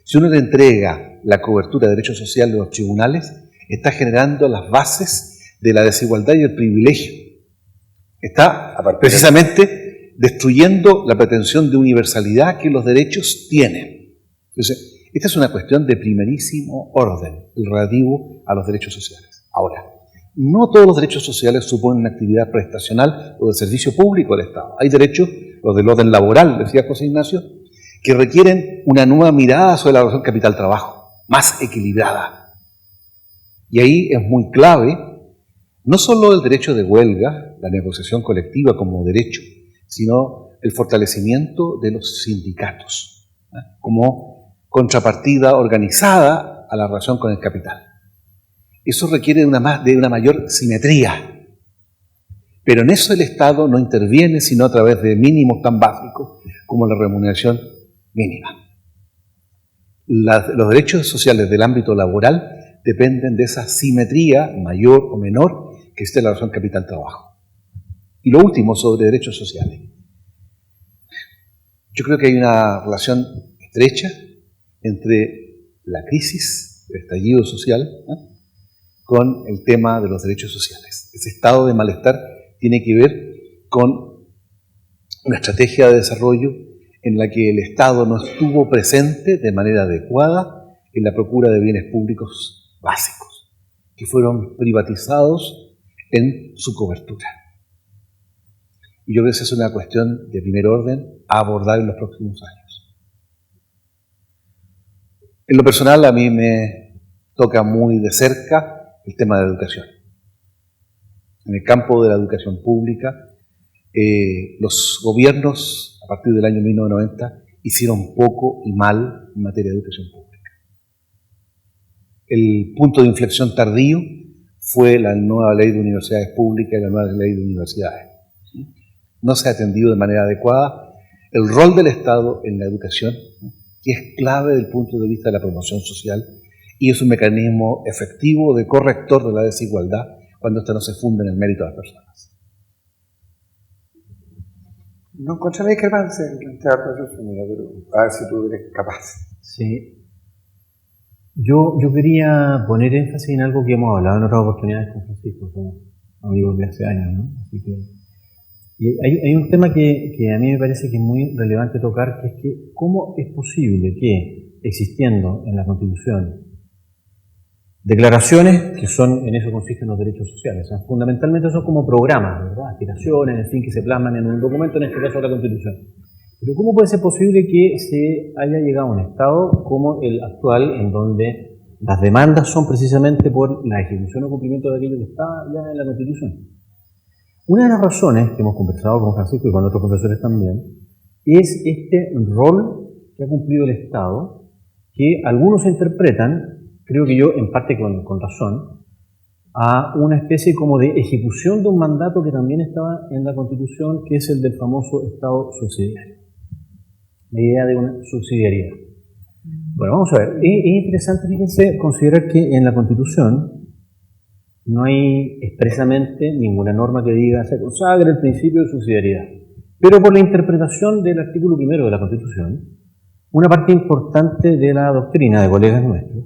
D: Si uno le entrega la cobertura de derechos sociales a los tribunales, está generando las bases de la desigualdad y el privilegio. Está precisamente destruyendo la pretensión de universalidad que los derechos tienen. Entonces, esta es una cuestión de primerísimo orden, el relativo a los derechos sociales. Ahora, no todos los derechos sociales suponen una actividad prestacional o de servicio público del Estado. Hay derechos, los del orden laboral, decía José Ignacio, que requieren una nueva mirada sobre la relación capital-trabajo, más equilibrada. Y ahí es muy clave, no solo el derecho de huelga, la negociación colectiva como derecho, sino el fortalecimiento de los sindicatos, como contrapartida organizada a la relación con el capital. Eso requiere de una mayor simetría, pero en eso el Estado no interviene sino a través de mínimos tan básicos como la remuneración mínima. Los derechos sociales del ámbito laboral dependen de esa simetría mayor o menor que existe en la relación capital-trabajo. Y lo último, sobre derechos sociales. Yo creo que hay una relación estrecha entre la crisis, el estallido social, con el tema de los derechos sociales. Ese estado de malestar tiene que ver con una estrategia de desarrollo en la que el Estado no estuvo presente de manera adecuada en la procura de bienes públicos básicos, que fueron privatizados en su cobertura. Y yo creo que esa es una cuestión de primer orden a abordar en los próximos años. En lo personal, a mí me toca muy de cerca el tema de la educación. En el campo de la educación pública, los gobiernos, a partir del año 1990, hicieron poco y mal en materia de educación pública. El punto de inflexión tardío fue la nueva ley de universidades públicas y la nueva ley de universidades. No se ha atendido de manera adecuada el rol del Estado en la educación, que es clave desde el punto de vista de la promoción social y es un mecanismo efectivo de corrector de la desigualdad cuando ésta no se funde en el mérito de las personas.
E: No encontré la discrepancia en plantear profesor Zúñiga, pero a ver si tú eres capaz.
C: Sí. Yo quería poner énfasis en algo que hemos hablado en otras oportunidades con Francisco, somos amigos de hace años, ¿no? Así que, y hay un tema que a mí me parece que es muy relevante tocar, que es que cómo es posible que, existiendo en la Constitución, declaraciones que son, en eso consisten los derechos sociales, o sea, fundamentalmente son como programas, ¿verdad? Aspiraciones, en fin, que se plasman en un documento, en este caso la Constitución. Pero ¿cómo puede ser posible que se haya llegado a un estado como el actual, en donde las demandas son precisamente por la ejecución o cumplimiento de aquello que está ya en la Constitución? Una de las razones que hemos conversado con Francisco y con otros profesores también, es este rol que ha cumplido el Estado, que algunos interpretan, creo que yo en parte con razón, a una especie como de ejecución de un mandato que también estaba en la Constitución, que es el del famoso Estado subsidiario. La idea de una subsidiariedad. Bueno, vamos a ver. Es interesante, fíjense, considerar que en la Constitución no hay expresamente ninguna norma que diga se consagra el principio de subsidiariedad. Pero por la interpretación del artículo 1 de la Constitución, una parte importante de la doctrina de colegas nuestros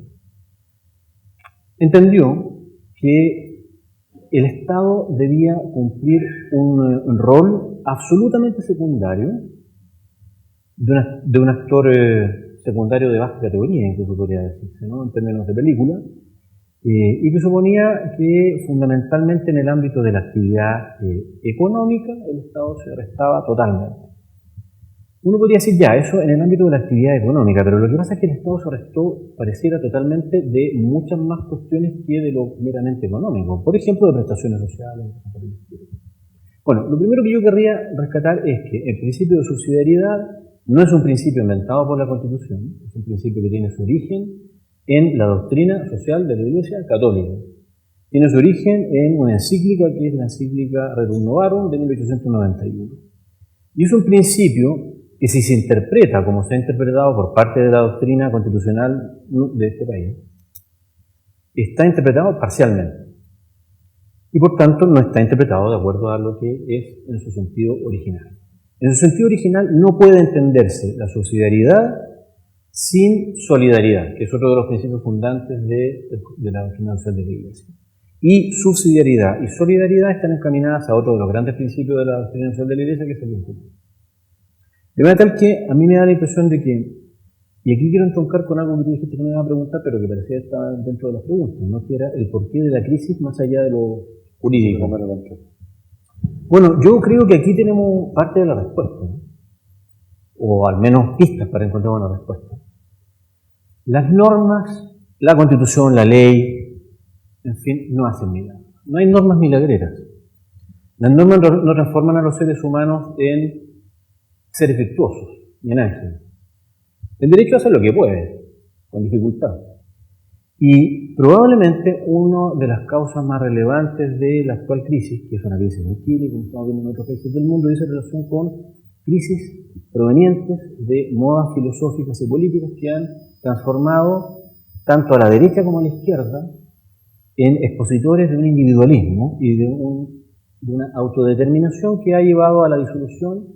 C: entendió que el Estado debía cumplir un rol absolutamente secundario de un actor secundario de baja categoría, incluso podría decirse, ¿no? En términos de película, y que suponía que fundamentalmente en el ámbito de la actividad económica el Estado se restaba totalmente. Uno podría decir ya, eso en el ámbito de la actividad económica, pero lo que pasa es que el Estado se restó, pareciera totalmente, de muchas más cuestiones que de lo meramente económico. Por ejemplo, de prestaciones sociales. Bueno, lo primero que yo querría rescatar es que el principio de subsidiariedad no es un principio inventado por la Constitución, es un principio que tiene su origen en la doctrina social de la Iglesia Católica. Tiene su origen en una encíclica que es la encíclica Rerum Novarum de 1891. Y es un principio que si se interpreta como se ha interpretado por parte de la doctrina constitucional de este país, está interpretado parcialmente. Y por tanto no está interpretado de acuerdo a lo que es en su sentido original. En su sentido original no puede entenderse la subsidiariedad sin solidaridad, que es otro de los principios fundantes de la doctrina social de la Iglesia. Y subsidiariedad y solidaridad están encaminadas a otro de los grandes principios de la doctrina social de la Iglesia, que es el bien común. De manera tal que a mí me da la impresión de que, y aquí quiero entroncar con algo que tú dijiste que me ibas a preguntar, pero que parecía estar dentro de las preguntas, ¿no? Que era el porqué de la crisis más allá de lo jurídico. Bueno, yo creo que aquí tenemos parte de la respuesta, ¿no? O al menos pistas para encontrar una respuesta. Las normas, la Constitución, la ley, en fin, no hacen milagros. No hay normas milagreras. Las normas no transforman a los seres humanos en ser efectuosos y en ángel. El derecho a hacer lo que puede, con dificultad. Y probablemente una de las causas más relevantes de la actual crisis, que es una crisis en Chile, como estamos viendo en otros países del mundo, dice relación con crisis provenientes de modas filosóficas y políticas que han transformado tanto a la derecha como a la izquierda en expositores de un individualismo y de una autodeterminación que ha llevado a la disolución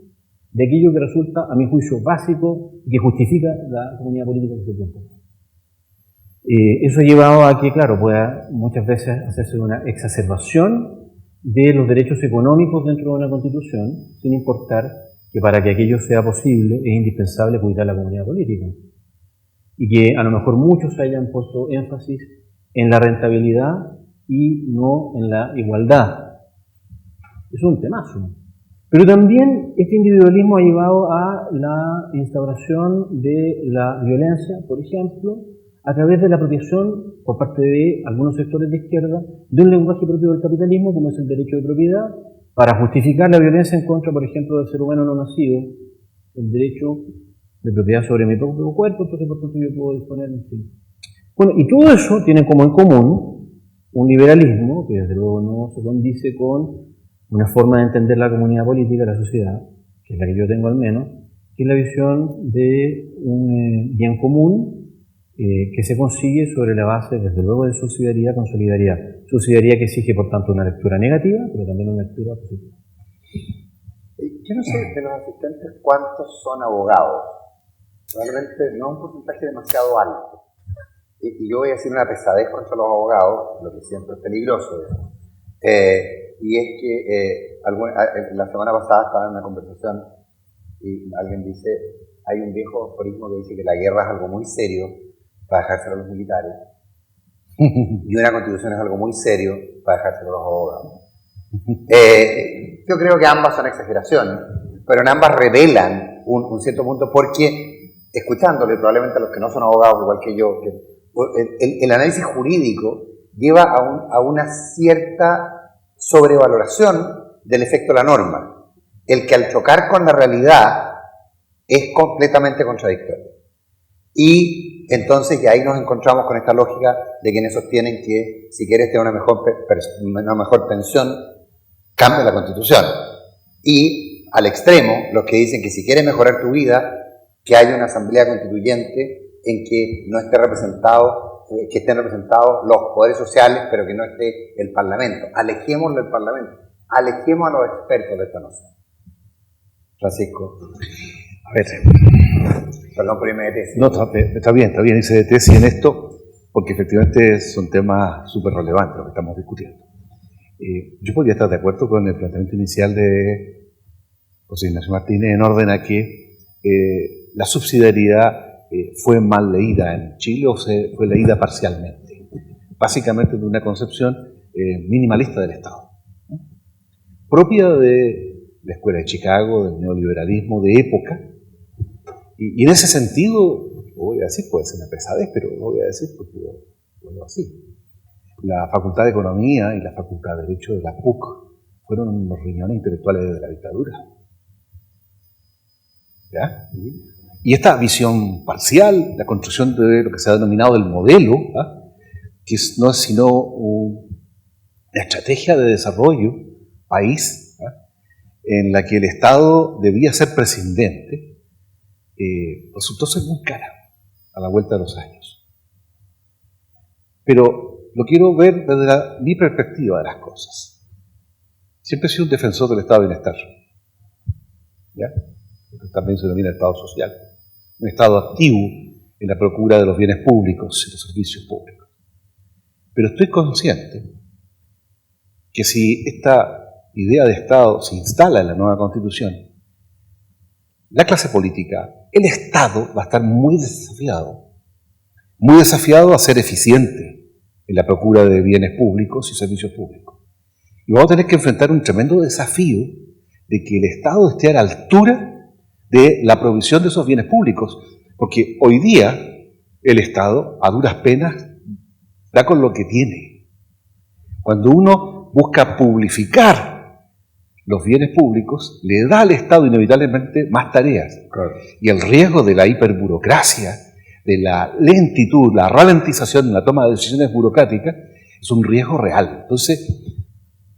C: de aquello que resulta, a mi juicio, básico y que justifica la comunidad política de ese tiempo. Eso ha llevado a que, claro, pueda muchas veces hacerse una exacerbación de los derechos económicos dentro de una constitución, sin importar que para que aquello sea posible es indispensable cuidar la comunidad política. Y que a lo mejor muchos hayan puesto énfasis en la rentabilidad y no en la igualdad. Es un temazo. Pero también este individualismo ha llevado a la instauración de la violencia, por ejemplo, a través de la apropiación por parte de algunos sectores de izquierda de un lenguaje propio del capitalismo, como es el derecho de propiedad, para justificar la violencia en contra, por ejemplo, del ser humano no nacido, el derecho de propiedad sobre mi propio cuerpo, entonces por tanto yo puedo disponer, en fin. Bueno, y todo eso tiene como en común un liberalismo que desde luego no se condice con una forma de entender la comunidad política, la sociedad, que es la que yo tengo al menos, que es la visión de un bien común que se consigue sobre la base, desde luego, de subsidiariedad con solidaridad. Subsidiariedad que exige, por tanto, una lectura negativa, pero también una lectura positiva.
E: Yo no sé de los asistentes cuántos son abogados. Realmente no es un porcentaje demasiado alto. Y yo voy a decir una pesadez contra los abogados, lo que siempre es peligroso. Y es que la semana pasada estaba en una conversación y alguien dice, hay un viejo aforismo que dice que la guerra es algo muy serio para dejárselo a los militares y una constitución es algo muy serio para dejárselo a los abogados. Yo creo que ambas son exageraciones, pero en ambas revelan un cierto punto, porque escuchándole probablemente a los que no son abogados igual que yo, el análisis jurídico lleva a una cierta sobrevaloración del efecto de la norma, el que al chocar con la realidad es completamente contradictorio. Y entonces ya ahí nos encontramos con esta lógica de quienes sostienen que si quieres tener una mejor pensión, cambia la Constitución. Y al extremo, los que dicen que si quieres mejorar tu vida, que haya una asamblea constituyente en que no esté representado, que estén representados los poderes sociales, pero que no esté el Parlamento. Alejémoslo del Parlamento, alejemos a los expertos de esta noción. Francisco.
D: A ver.
E: Perdón por irme de tesis.
D: No, está bien irse de tesis en esto, porque efectivamente son temas súper relevantes los que estamos discutiendo. Yo podría estar de acuerdo con el planteamiento inicial de José Ignacio Martínez en orden a que la subsidiariedad fue mal leída en Chile o fue leída parcialmente, básicamente de una concepción minimalista del Estado, ¿no? Propia de la Escuela de Chicago, del neoliberalismo de época, y en ese sentido, lo voy a decir, puede ser una pesadez, pero lo voy a decir porque lo veo así. La Facultad de Economía y la Facultad de Derecho de la PUC fueron los riñones intelectuales de la dictadura. ¿Ya? Y esta visión parcial, la construcción de lo que se ha denominado el modelo, que no es sino una estrategia de desarrollo país, en la que el Estado debía ser prescindente, resultó ser muy cara a la vuelta de los años. Pero lo quiero ver desde mi perspectiva de las cosas. Siempre he sido un defensor del estado de bienestar, ¿ya? También se denomina estado social, un estado activo en la procura de los bienes públicos y los servicios públicos. Pero estoy consciente que si esta idea de Estado se instala en la nueva Constitución, la clase política, el Estado va a estar muy desafiado a ser eficiente en la procura de bienes públicos y servicios públicos. Y vamos a tener que enfrentar un tremendo desafío de que el Estado esté a la altura de la provisión de esos bienes públicos, porque hoy día el Estado, a duras penas, da con lo que tiene. Cuando uno busca publificar los bienes públicos le da al Estado inevitablemente más tareas.
E: Claro.
D: Y el riesgo de la hiperburocracia, de la lentitud, la ralentización en la toma de decisiones burocráticas, es un riesgo real. Entonces,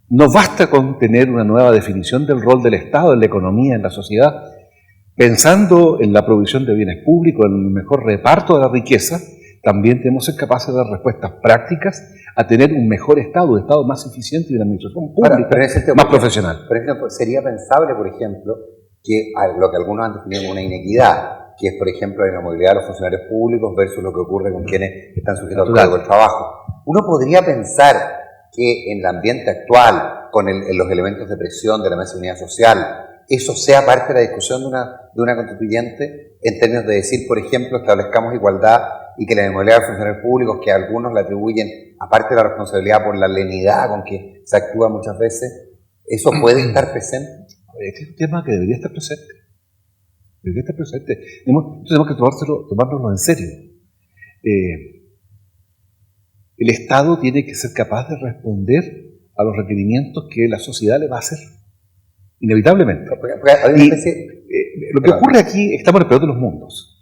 D: no basta con tener una nueva definición del rol del Estado en la economía, en la sociedad, pensando en la provisión de bienes públicos, en el mejor reparto de la riqueza. También tenemos que ser capaces de dar respuestas prácticas a tener un mejor Estado, un Estado más eficiente y una administración pública más profesional.
E: Por ejemplo, sería pensable, por ejemplo, que lo que algunos han definido como una inequidad, que es, por ejemplo, la movilidad de los funcionarios públicos versus lo que ocurre con quienes están sujetos al cargo del trabajo. Uno podría pensar que en el ambiente actual, con los elementos de presión de la mesa de unidad social, eso sea parte de la discusión de una constituyente en términos de decir, por ejemplo, establezcamos igualdad y que la movilidad de los funcionarios públicos, que algunos le atribuyen, aparte de la responsabilidad por la lenidad con que se actúa muchas veces, ¿eso puede estar presente?
D: Este es un tema que debería estar presente. Debería estar presente. Tenemos que tomárnoslo en serio. El Estado tiene que ser capaz de responder a los requerimientos que la sociedad le va a hacer. Inevitablemente. Lo que ocurre aquí, estamos en el peor de los mundos.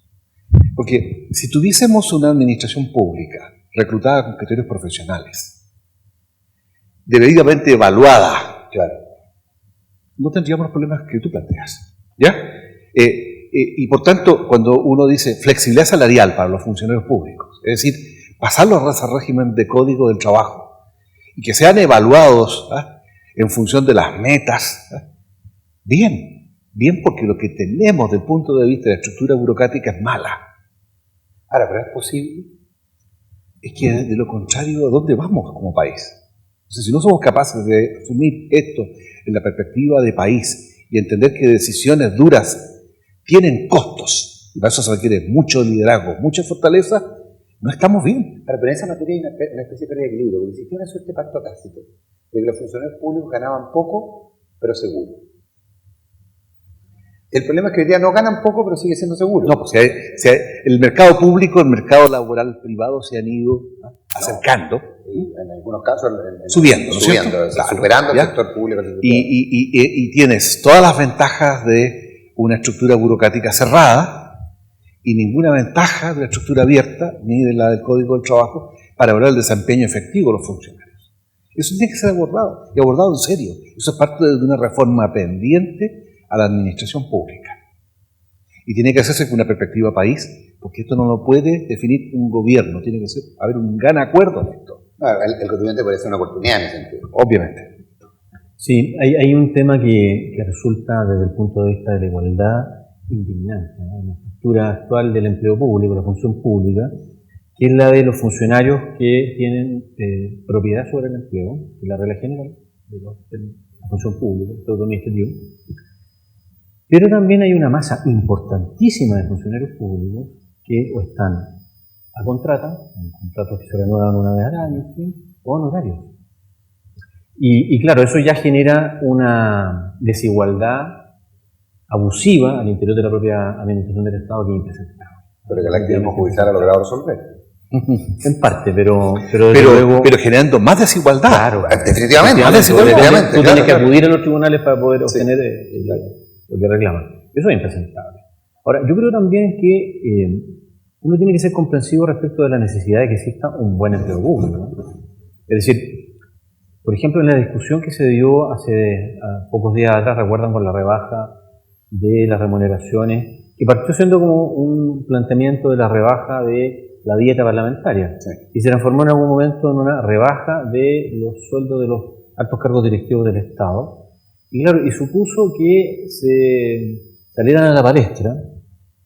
D: Porque si tuviésemos una administración pública reclutada con criterios profesionales, debidamente evaluada, claro, no tendríamos los problemas que tú planteas. ¿Ya? Y por tanto, cuando uno dice flexibilidad salarial para los funcionarios públicos, es decir, pasarlos a régimen de código del trabajo y que sean evaluados en función de las metas, bien porque lo que tenemos desde el punto de vista de la estructura burocrática es mala. Ahora, pero es posible. Es que de lo contrario, ¿a dónde vamos como país? Entonces, si no somos capaces de asumir esto en la perspectiva de país y entender que decisiones duras tienen costos, y para eso se requiere mucho liderazgo, mucha fortaleza, no estamos bien.
E: Pero en esa materia hay una especie de equilibrio, porque existía una suerte de pacto tácito, de que los funcionarios públicos ganaban poco, pero seguro. El problema es que hoy día no ganan poco, pero sigue siendo seguro.
D: No, pues el mercado público, el mercado laboral privado se han ido acercando.
E: Y en algunos casos
D: subiendo,
E: claro, superando el sector público.
D: Y tienes todas las ventajas de una estructura burocrática cerrada y ninguna ventaja de una estructura abierta, ni de la del Código del Trabajo, para lograr el desempeño efectivo de los funcionarios. Eso tiene que ser abordado, y abordado en serio. Eso es parte de una reforma pendiente a la administración pública. Y tiene que hacerse con una perspectiva país, porque esto no lo puede definir un gobierno, tiene que haber un gran acuerdo en esto.
E: El constituyente puede ser una oportunidad en ese sentido.
D: Obviamente.
C: Sí, hay un tema que resulta desde el punto de vista de la igualdad indignante, ¿no? En la estructura actual del empleo público, la función pública, que es la de los funcionarios que tienen propiedad sobre el empleo, que es la regla general de la función pública, el todo administrativo. Pero también hay una masa importantísima de funcionarios públicos que o están a contrata, en contratos que se renuevan una vez al año, ¿sí? O honorarios. Y claro, eso ya genera una desigualdad abusiva al interior de la propia administración del Estado que es impresentable.
E: Pero que el activismo judicial ha logrado resolver.
C: En parte, pero luego...
D: Pero generando más desigualdad.
C: Claro,
E: definitivamente.
C: Tú tienes que acudir a los tribunales para poder obtener lo que reclaman. Eso es impresentable. Ahora, yo creo también que uno tiene que ser comprensivo respecto de la necesidad de que exista un buen empleo público, ¿no? Es decir, por ejemplo, en la discusión que se dio hace pocos días atrás, recuerdan, con la rebaja de las remuneraciones, que partió siendo como un planteamiento de la rebaja de la dieta parlamentaria, sí, y se transformó en algún momento en una rebaja de los sueldos de los altos cargos directivos del Estado. Y claro, y supuso que se salieran a la palestra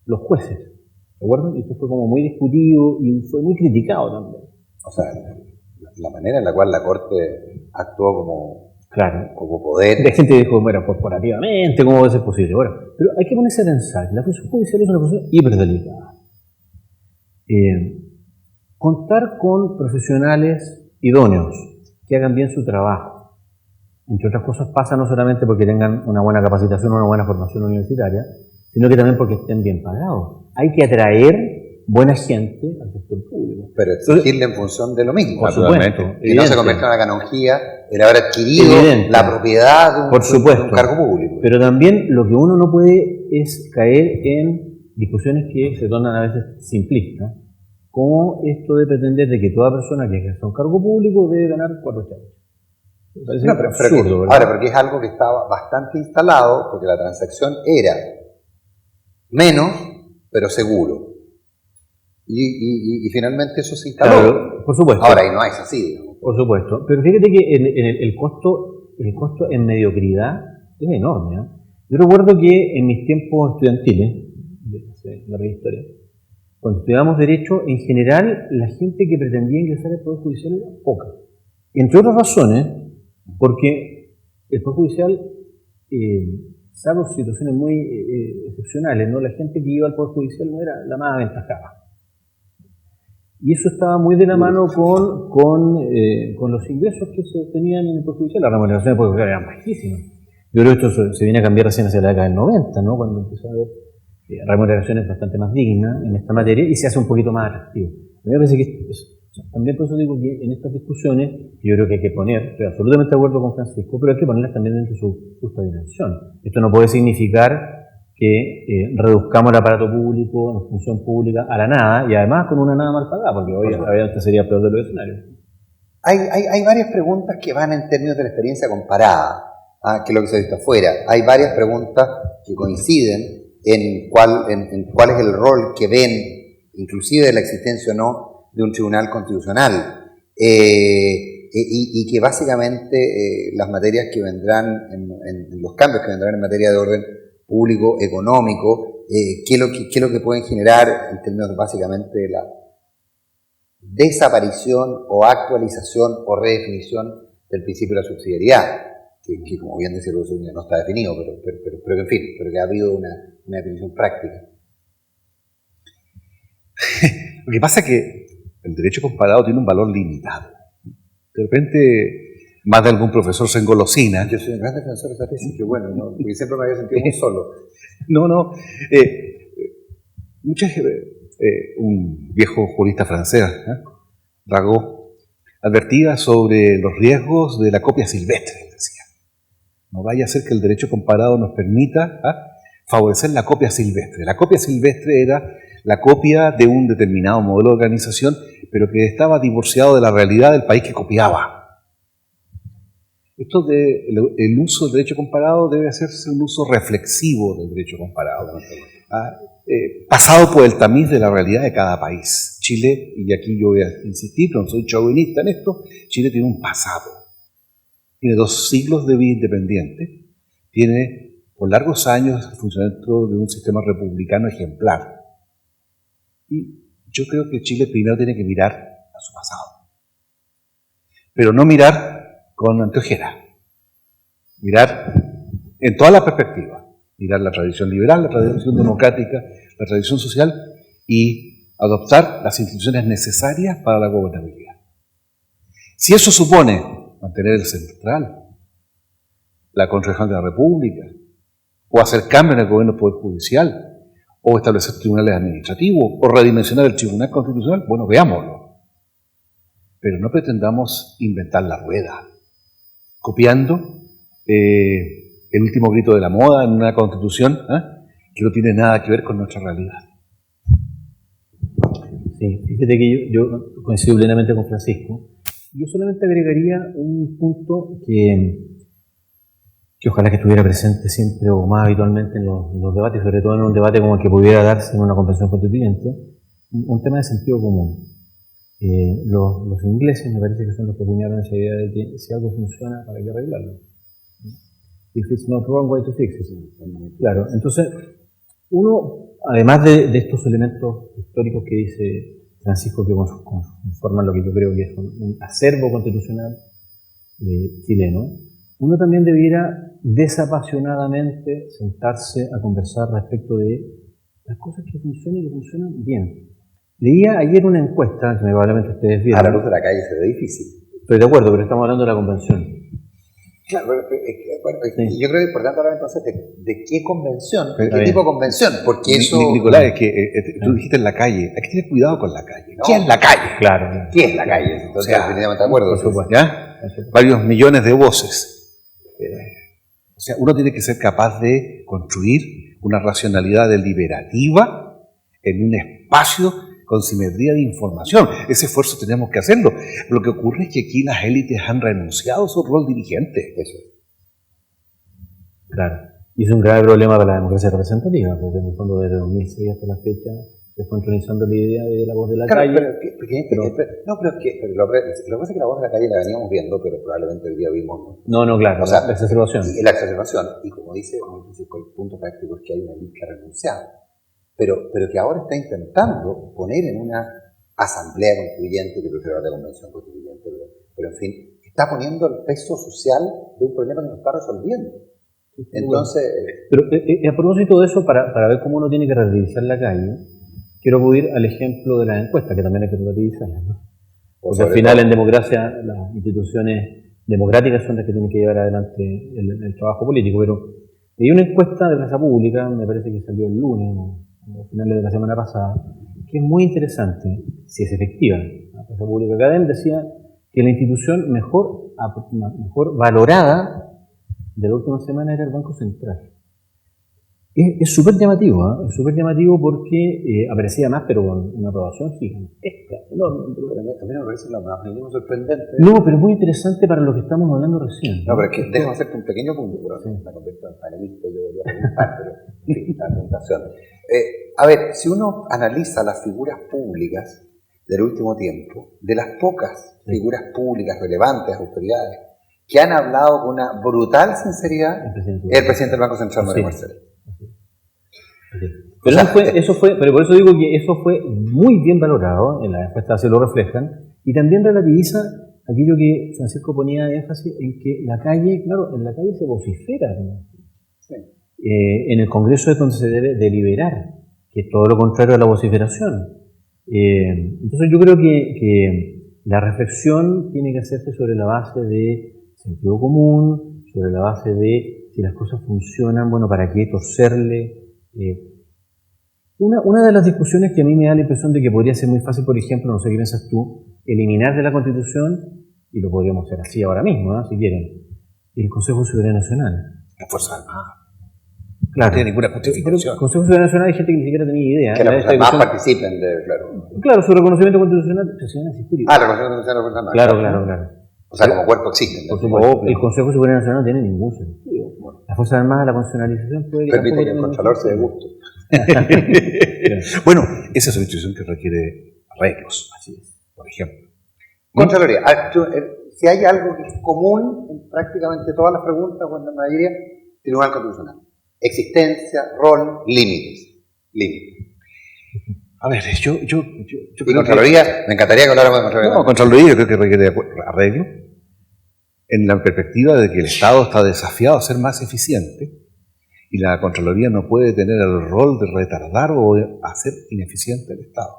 C: los jueces, ¿de acuerdo? Y esto fue como muy discutido y fue muy criticado también.
E: O sea, la manera en la cual la Corte actuó como poder.
C: De gente dijo, bueno, corporativamente, ¿cómo va a ser posible? Bueno, pero hay que ponerse a pensar, la función judicial es una función hiperdelicada. Contar con profesionales idóneos que hagan bien su trabajo, entre otras cosas, pasa no solamente porque tengan una buena capacitación o una buena formación universitaria, sino que también porque estén bien pagados. Hay que atraer buena gente al sector público.
E: Pero exigirle en función de lo mismo.
C: Por supuesto.
E: Y no se convierta en una canonjía el haber adquirido
C: Evidente.
E: la propiedad de
C: Por supuesto.
E: de un cargo público.
C: Pero también lo que uno no puede es caer en discusiones que se tornan a veces simplistas, como esto de pretender de que toda persona que ejerza un cargo público debe ganar 4 chavos.
E: No, absurdo, ¿verdad? Ahora, porque es algo que estaba bastante instalado, porque la transacción era menos, pero seguro. Y finalmente eso se instaló.
C: Claro, por supuesto.
E: Ahora, y no es así, ¿no?
C: Por supuesto. Pero fíjate que el costo en mediocridad es enorme, ¿eh? Yo recuerdo que en mis tiempos estudiantiles, de la historia, cuando estudiábamos Derecho, en general la gente que pretendía ingresar al Poder Judicial era poca. Entre otras razones, porque el Poder Judicial, salvo situaciones muy excepcionales, ¿no? La gente que iba al Poder Judicial no era la más aventajada. Y eso estaba muy de la mano con los ingresos que se obtenían en el Poder Judicial. Las remuneraciones del Poder Judicial eran bajísimas. Yo creo que esto se viene a cambiar recién hacia la década del 90, ¿no? Cuando empezó a haber remuneraciones bastante más dignas en esta materia y se hace un poquito más atractivo. A mí me parece que también por eso digo que en estas discusiones, yo creo que hay que poner, estoy absolutamente de acuerdo con Francisco, pero hay que ponerlas también dentro de su justa dimensión. Esto no puede significar que reduzcamos el aparato público, la función pública, a la nada, y además con una nada mal pagada, porque obviamente sería peor de los escenarios.
E: Hay varias preguntas que van en términos de la experiencia comparada, que es lo que se ha visto afuera. Hay varias preguntas que coinciden en cuál es el rol que ven, inclusive de la existencia o no, de un tribunal constitucional, y que básicamente las materias que vendrán, en los cambios que vendrán en materia de orden público, económico, qué es lo que pueden generar en términos básicamente de la desaparición o actualización o redefinición del principio de la subsidiariedad, que como bien decía el profesor, no está definido, pero que en fin, pero que ha habido una definición práctica.
D: Lo que pasa es que el derecho comparado tiene un valor limitado. De repente, más de algún profesor se engolosina.
E: Yo soy un gran defensor de esa tesis, que bueno, ¿no? Porque siempre me había sentido muy solo.
D: No. Un viejo jurista francés, Rago, advertía sobre los riesgos de la copia silvestre, decía. No vaya a ser que el derecho comparado nos permita favorecer la copia silvestre. La copia silvestre era la copia de un determinado modelo de organización, pero que estaba divorciado de la realidad del país que copiaba. Esto el uso del derecho comparado debe hacerse un uso reflexivo del derecho comparado, pasado por el tamiz de la realidad de cada país. Chile, y aquí yo voy a insistir, no soy chauvinista en esto, Chile tiene un pasado. Tiene 2 siglos de vida independiente, tiene por largos años el funcionamiento de un sistema republicano ejemplar. Y yo creo que Chile primero tiene que mirar a su pasado. Pero no mirar con anteojera. Mirar en toda la perspectiva. Mirar la tradición liberal, la tradición democrática, la tradición social y adoptar las instituciones necesarias para la gobernabilidad. Si eso supone mantener el central, la Contraloría de la República, o hacer cambios en el gobierno del Poder Judicial, o establecer tribunales administrativos, o redimensionar el Tribunal Constitucional, bueno, veámoslo. Pero no pretendamos inventar la rueda, copiando el último grito de la moda en una constitución que no tiene nada que ver con nuestra realidad.
C: Sí, fíjate que yo coincido plenamente con Francisco. Yo solamente agregaría un punto que ojalá que estuviera presente siempre o más habitualmente en los debates, sobre todo en un debate como el que pudiera darse en una convención constituyente, un tema de sentido común. Los ingleses me parece que son los que acuñaron esa idea de que si algo funciona, ¿para qué arreglarlo? If it's not wrong, way to fix it. Claro, entonces, uno, además de estos elementos históricos que dice Francisco que conforman lo que yo creo que es un acervo constitucional chileno, uno también debiera desapasionadamente sentarse a conversar respecto de las cosas que funcionan y que funcionan bien. Leía ayer una encuesta, que probablemente ustedes vieron.
E: A la luz de la calle se ve difícil.
C: Estoy de acuerdo, pero estamos hablando de la convención.
E: Claro, sí. Yo creo que es importante hablar entonces de qué convención, de qué tipo de convención, porque eso...
D: Nicolás, es que tú dijiste en la calle, hay que tener cuidado con la calle. ¿Qué es la calle?
C: Claro.
E: ¿Qué es la calle? Entonces, definitivamente de acuerdo.
C: Por supuesto.
D: ¿Ya? varios millones de voces. O sea, uno tiene que ser capaz de construir una racionalidad deliberativa en un espacio con simetría de información. Ese esfuerzo tenemos que hacerlo. Lo que ocurre es que aquí las élites han renunciado a su rol dirigente. Eso.
C: Claro. Y es un grave problema para la democracia representativa, porque en el fondo desde 2006 hasta la fecha se fue entronizando la idea de la voz de la calle.
E: Pero lo que pasa es que la voz de la calle la veníamos viendo, pero probablemente hoy día vimos.
C: No, claro,
E: o sea,
C: la exacerbación.
E: La exacerbación, y como dice el punto práctico es que hay una élite que ha renunciado, pero que ahora está intentando poner en una asamblea constituyente, que prefiero hablar de convención constituyente, pero en fin, está poniendo el peso social de un problema que no está resolviendo. Entonces...
C: Pero a propósito de eso, para ver cómo uno tiene que relativizar la calle, quiero acudir al ejemplo de las encuestas, que también hay que relativizarlas, ¿no? Porque al final en democracia las instituciones democráticas son las que tienen que llevar adelante el trabajo político, pero hay una encuesta de Plaza Pública, me parece que salió el lunes o a finales de la semana pasada, que es muy interesante, si es efectiva. La Plaza Pública Academia decía que la institución mejor valorada de la última semana era el Banco Central. Es súper llamativo, ¿eh? Es súper llamativo porque aparecía más, pero con una aprobación gigantesca, enorme.
E: A mí me parece lo más mínimo sorprendente.
C: No, pero es muy interesante para lo que estamos hablando recién.
E: No, pero es que déjame hacerte un pequeño punto, pero me convierto en panelista, yo debería preguntar, pero en fin, la tentación. A ver, si uno analiza las figuras públicas del último tiempo, de las pocas figuras públicas relevantes, autoridades, que han hablado con una brutal sinceridad, el presidente del Banco Central, Mario Marcel.
C: Pero pero por eso digo que eso fue muy bien valorado, en las encuestas se lo reflejan, y también relativiza aquello que Francisco ponía énfasis en que la calle, claro, en la calle se vocifera, ¿no? Sí. En el Congreso es donde se debe deliberar, que es todo lo contrario a la vociferación. Entonces yo creo que la reflexión tiene que hacerse sobre la base de sentido común, sobre la base de si las cosas funcionan, bueno, ¿para qué torcerle? Una de las discusiones que a mí me da la impresión de que podría ser muy fácil, por ejemplo, no sé qué piensas tú, eliminar de la Constitución, y lo podríamos hacer así ahora mismo, ¿no? Si quieren, el Consejo de Seguridad Nacional.
D: Las Fuerzas Armadas.
C: Claro.
D: No tiene ninguna justificación.
C: El Consejo de Seguridad Nacional hay gente que ni siquiera tenía idea.
E: Que las Fuerzas Armadas participen, claro.
C: Claro, su reconocimiento constitucional presional existir.
E: Reconocimiento constitucional de las Fuerzas Armadas. Claro. O sea, como cuerpo existe.
C: Por supuesto, el Consejo de Seguridad Nacional no tiene ningún sentido. Las Fuerzas Armadas, la constitucionalización puede...
E: Permite que el Contralor se dé gusto.
D: Bueno, esa es una institución que requiere arreglos, así es, por ejemplo.
E: Contraloría, si hay algo que es común en prácticamente todas las preguntas, o en la mayoría, Tribunal Constitucional. Existencia, rol, límites.
D: A ver, yo
E: y Contraloría, me encantaría que habláramos de Contraloría.
D: No, Contraloría yo creo que requiere arreglo en la perspectiva de que el Estado está desafiado a ser más eficiente y la Contraloría no puede tener el rol de retardar o hacer ineficiente el Estado.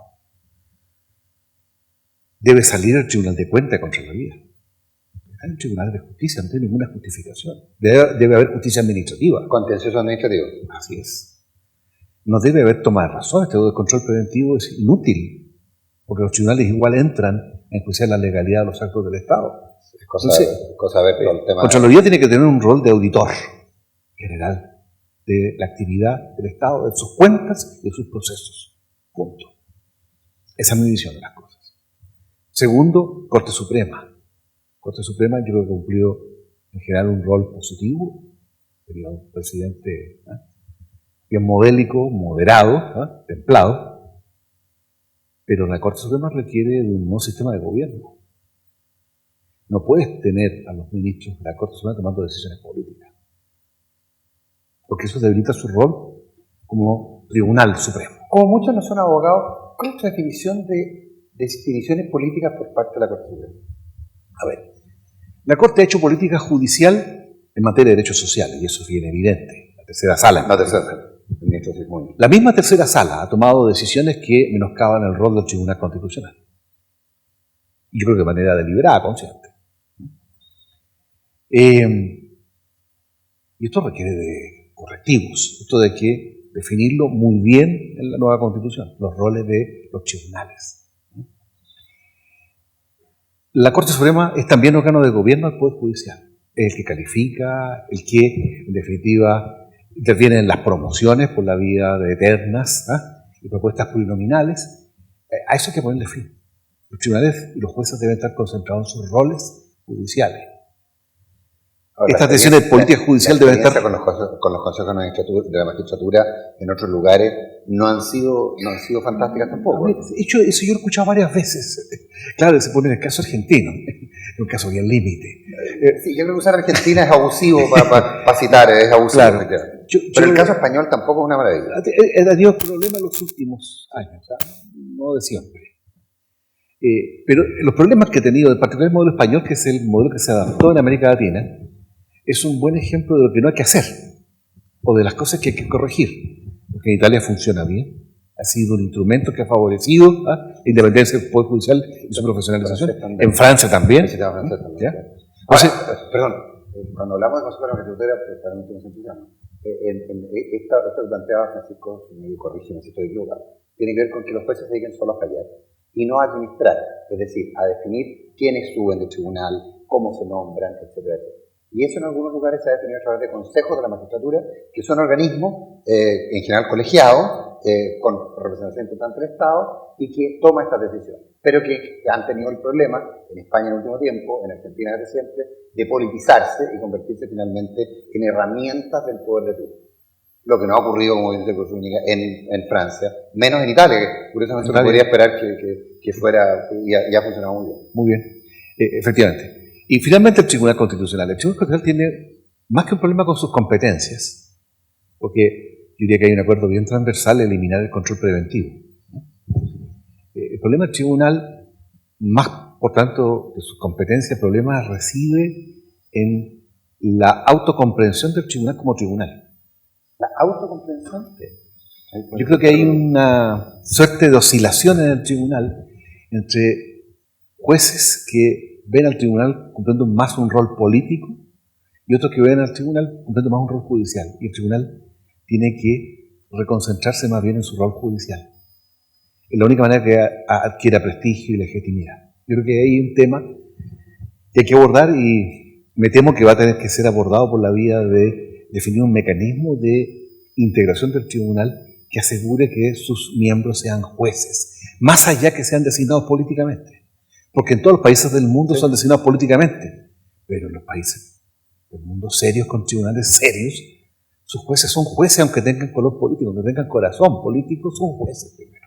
D: Debe salir el Tribunal de Cuentas de Contraloría. Está en el Tribunal de Justicia, no tiene ninguna justificación. Debe haber justicia administrativa.
E: Contencioso administrativo.
D: Así es. No debe haber toma de razón. Este control preventivo es inútil, porque los tribunales igual entran a enjuiciar la legalidad de los actos del Estado.
E: Es cosa ver todo el tema.
D: Contraloría tiene que tener un rol de auditor general de la actividad del Estado, de sus cuentas y de sus procesos. Punto. Esa es mi visión de las cosas. Segundo, Corte Suprema. Corte Suprema yo creo que ha cumplido en general un rol positivo. Sería un presidente bien modélico, moderado, templado. Pero la Corte Suprema requiere de un nuevo sistema de gobierno. No puedes tener a los ministros de la Corte Suprema tomando decisiones políticas, porque eso debilita su rol como Tribunal Supremo.
E: Como muchos no son abogados, ¿cuál es tu definición de decisiones políticas por parte de la Corte Suprema?
D: A ver, la Corte ha hecho política judicial en materia de derechos sociales, y eso es bien evidente. La tercera sala. La misma tercera sala ha tomado decisiones que menoscaban el rol del Tribunal Constitucional. Y yo creo que de manera deliberada, consciente. Y esto requiere de correctivos. Esto de que definirlo muy bien en la nueva Constitución, los roles de los tribunales. La Corte Suprema es también órgano de gobierno del Poder Judicial. Es el que califica, el que, en definitiva, interviene en las promociones por la vía de ternas y propuestas plurinominales. A eso hay que ponerle fin. Los tribunales y los jueces deben estar concentrados en sus roles judiciales.
E: Ahora,
D: Estas decisiones de política judicial deben estar...
E: con los consejos de la magistratura en otros lugares no han sido fantásticas tampoco.
D: Eso yo lo he escuchado varias veces. Claro, se pone en el caso argentino, un caso bien límite.
E: Sí, yo creo que usar Argentina es abusivo para citar, es abusivo.
D: Claro.
E: Pero el caso español tampoco es una maravilla.
D: Ha tenido problemas en los últimos años, no de siempre. Pero los problemas que ha tenido, en particular el modelo español, que es el modelo que se adaptó en América Latina, es un buen ejemplo de lo que no hay que hacer, o de las cosas que hay que corregir. Porque en Italia funciona bien, ha sido un instrumento que ha favorecido la independencia del Poder Judicial y su profesionalización. En Francia también.
E: Ahora, perdón, cuando hablamos de Consejo de la Magistratura, para mí tiene sentido. Esto que planteaba Francisco, me corrígeme si estoy equivocado, tiene que ver con que los jueces se dediquen solo a fallar y no a administrar, es decir, a definir quiénes suben del tribunal, cómo se nombran, etcétera, etcétera. Y eso en algunos lugares se ha definido a través de consejos de la magistratura, que son organismos, en general colegiados, con representación importante del Estado, y que toman estas decisiones. Pero que han tenido el problema, en España en el último tiempo, en Argentina desde siempre, de politizarse y convertirse finalmente en herramientas del poder de turno. Lo que no ha ocurrido, como dice Zúñiga, en Francia, menos en Italia, que curiosamente se podría esperar que fuera, y ha funcionado muy bien.
D: Muy bien, efectivamente. Y finalmente el Tribunal Constitucional. El Tribunal Constitucional tiene más que un problema con sus competencias, porque yo diría que hay un acuerdo bien transversal de eliminar el control preventivo. El problema del Tribunal, más por tanto de sus competencias, el problema reside en la autocomprensión del Tribunal como tribunal.
E: ¿La autocomprensión?
D: Yo creo que hay una suerte de oscilación en el Tribunal entre jueces que ven al tribunal cumpliendo más un rol político y otros que ven al tribunal cumpliendo más un rol judicial. Y el tribunal tiene que reconcentrarse más bien en su rol judicial. Es la única manera que adquiera prestigio y legitimidad. Yo creo que hay un tema que hay que abordar y me temo que va a tener que ser abordado por la vía de definir un mecanismo de integración del tribunal que asegure que sus miembros sean jueces, más allá que sean designados políticamente. Porque en todos los países del mundo son designados políticamente, pero en los países del mundo serios, con tribunales serios, sus jueces son jueces aunque tengan color político, aunque tengan corazón político, son jueces primero.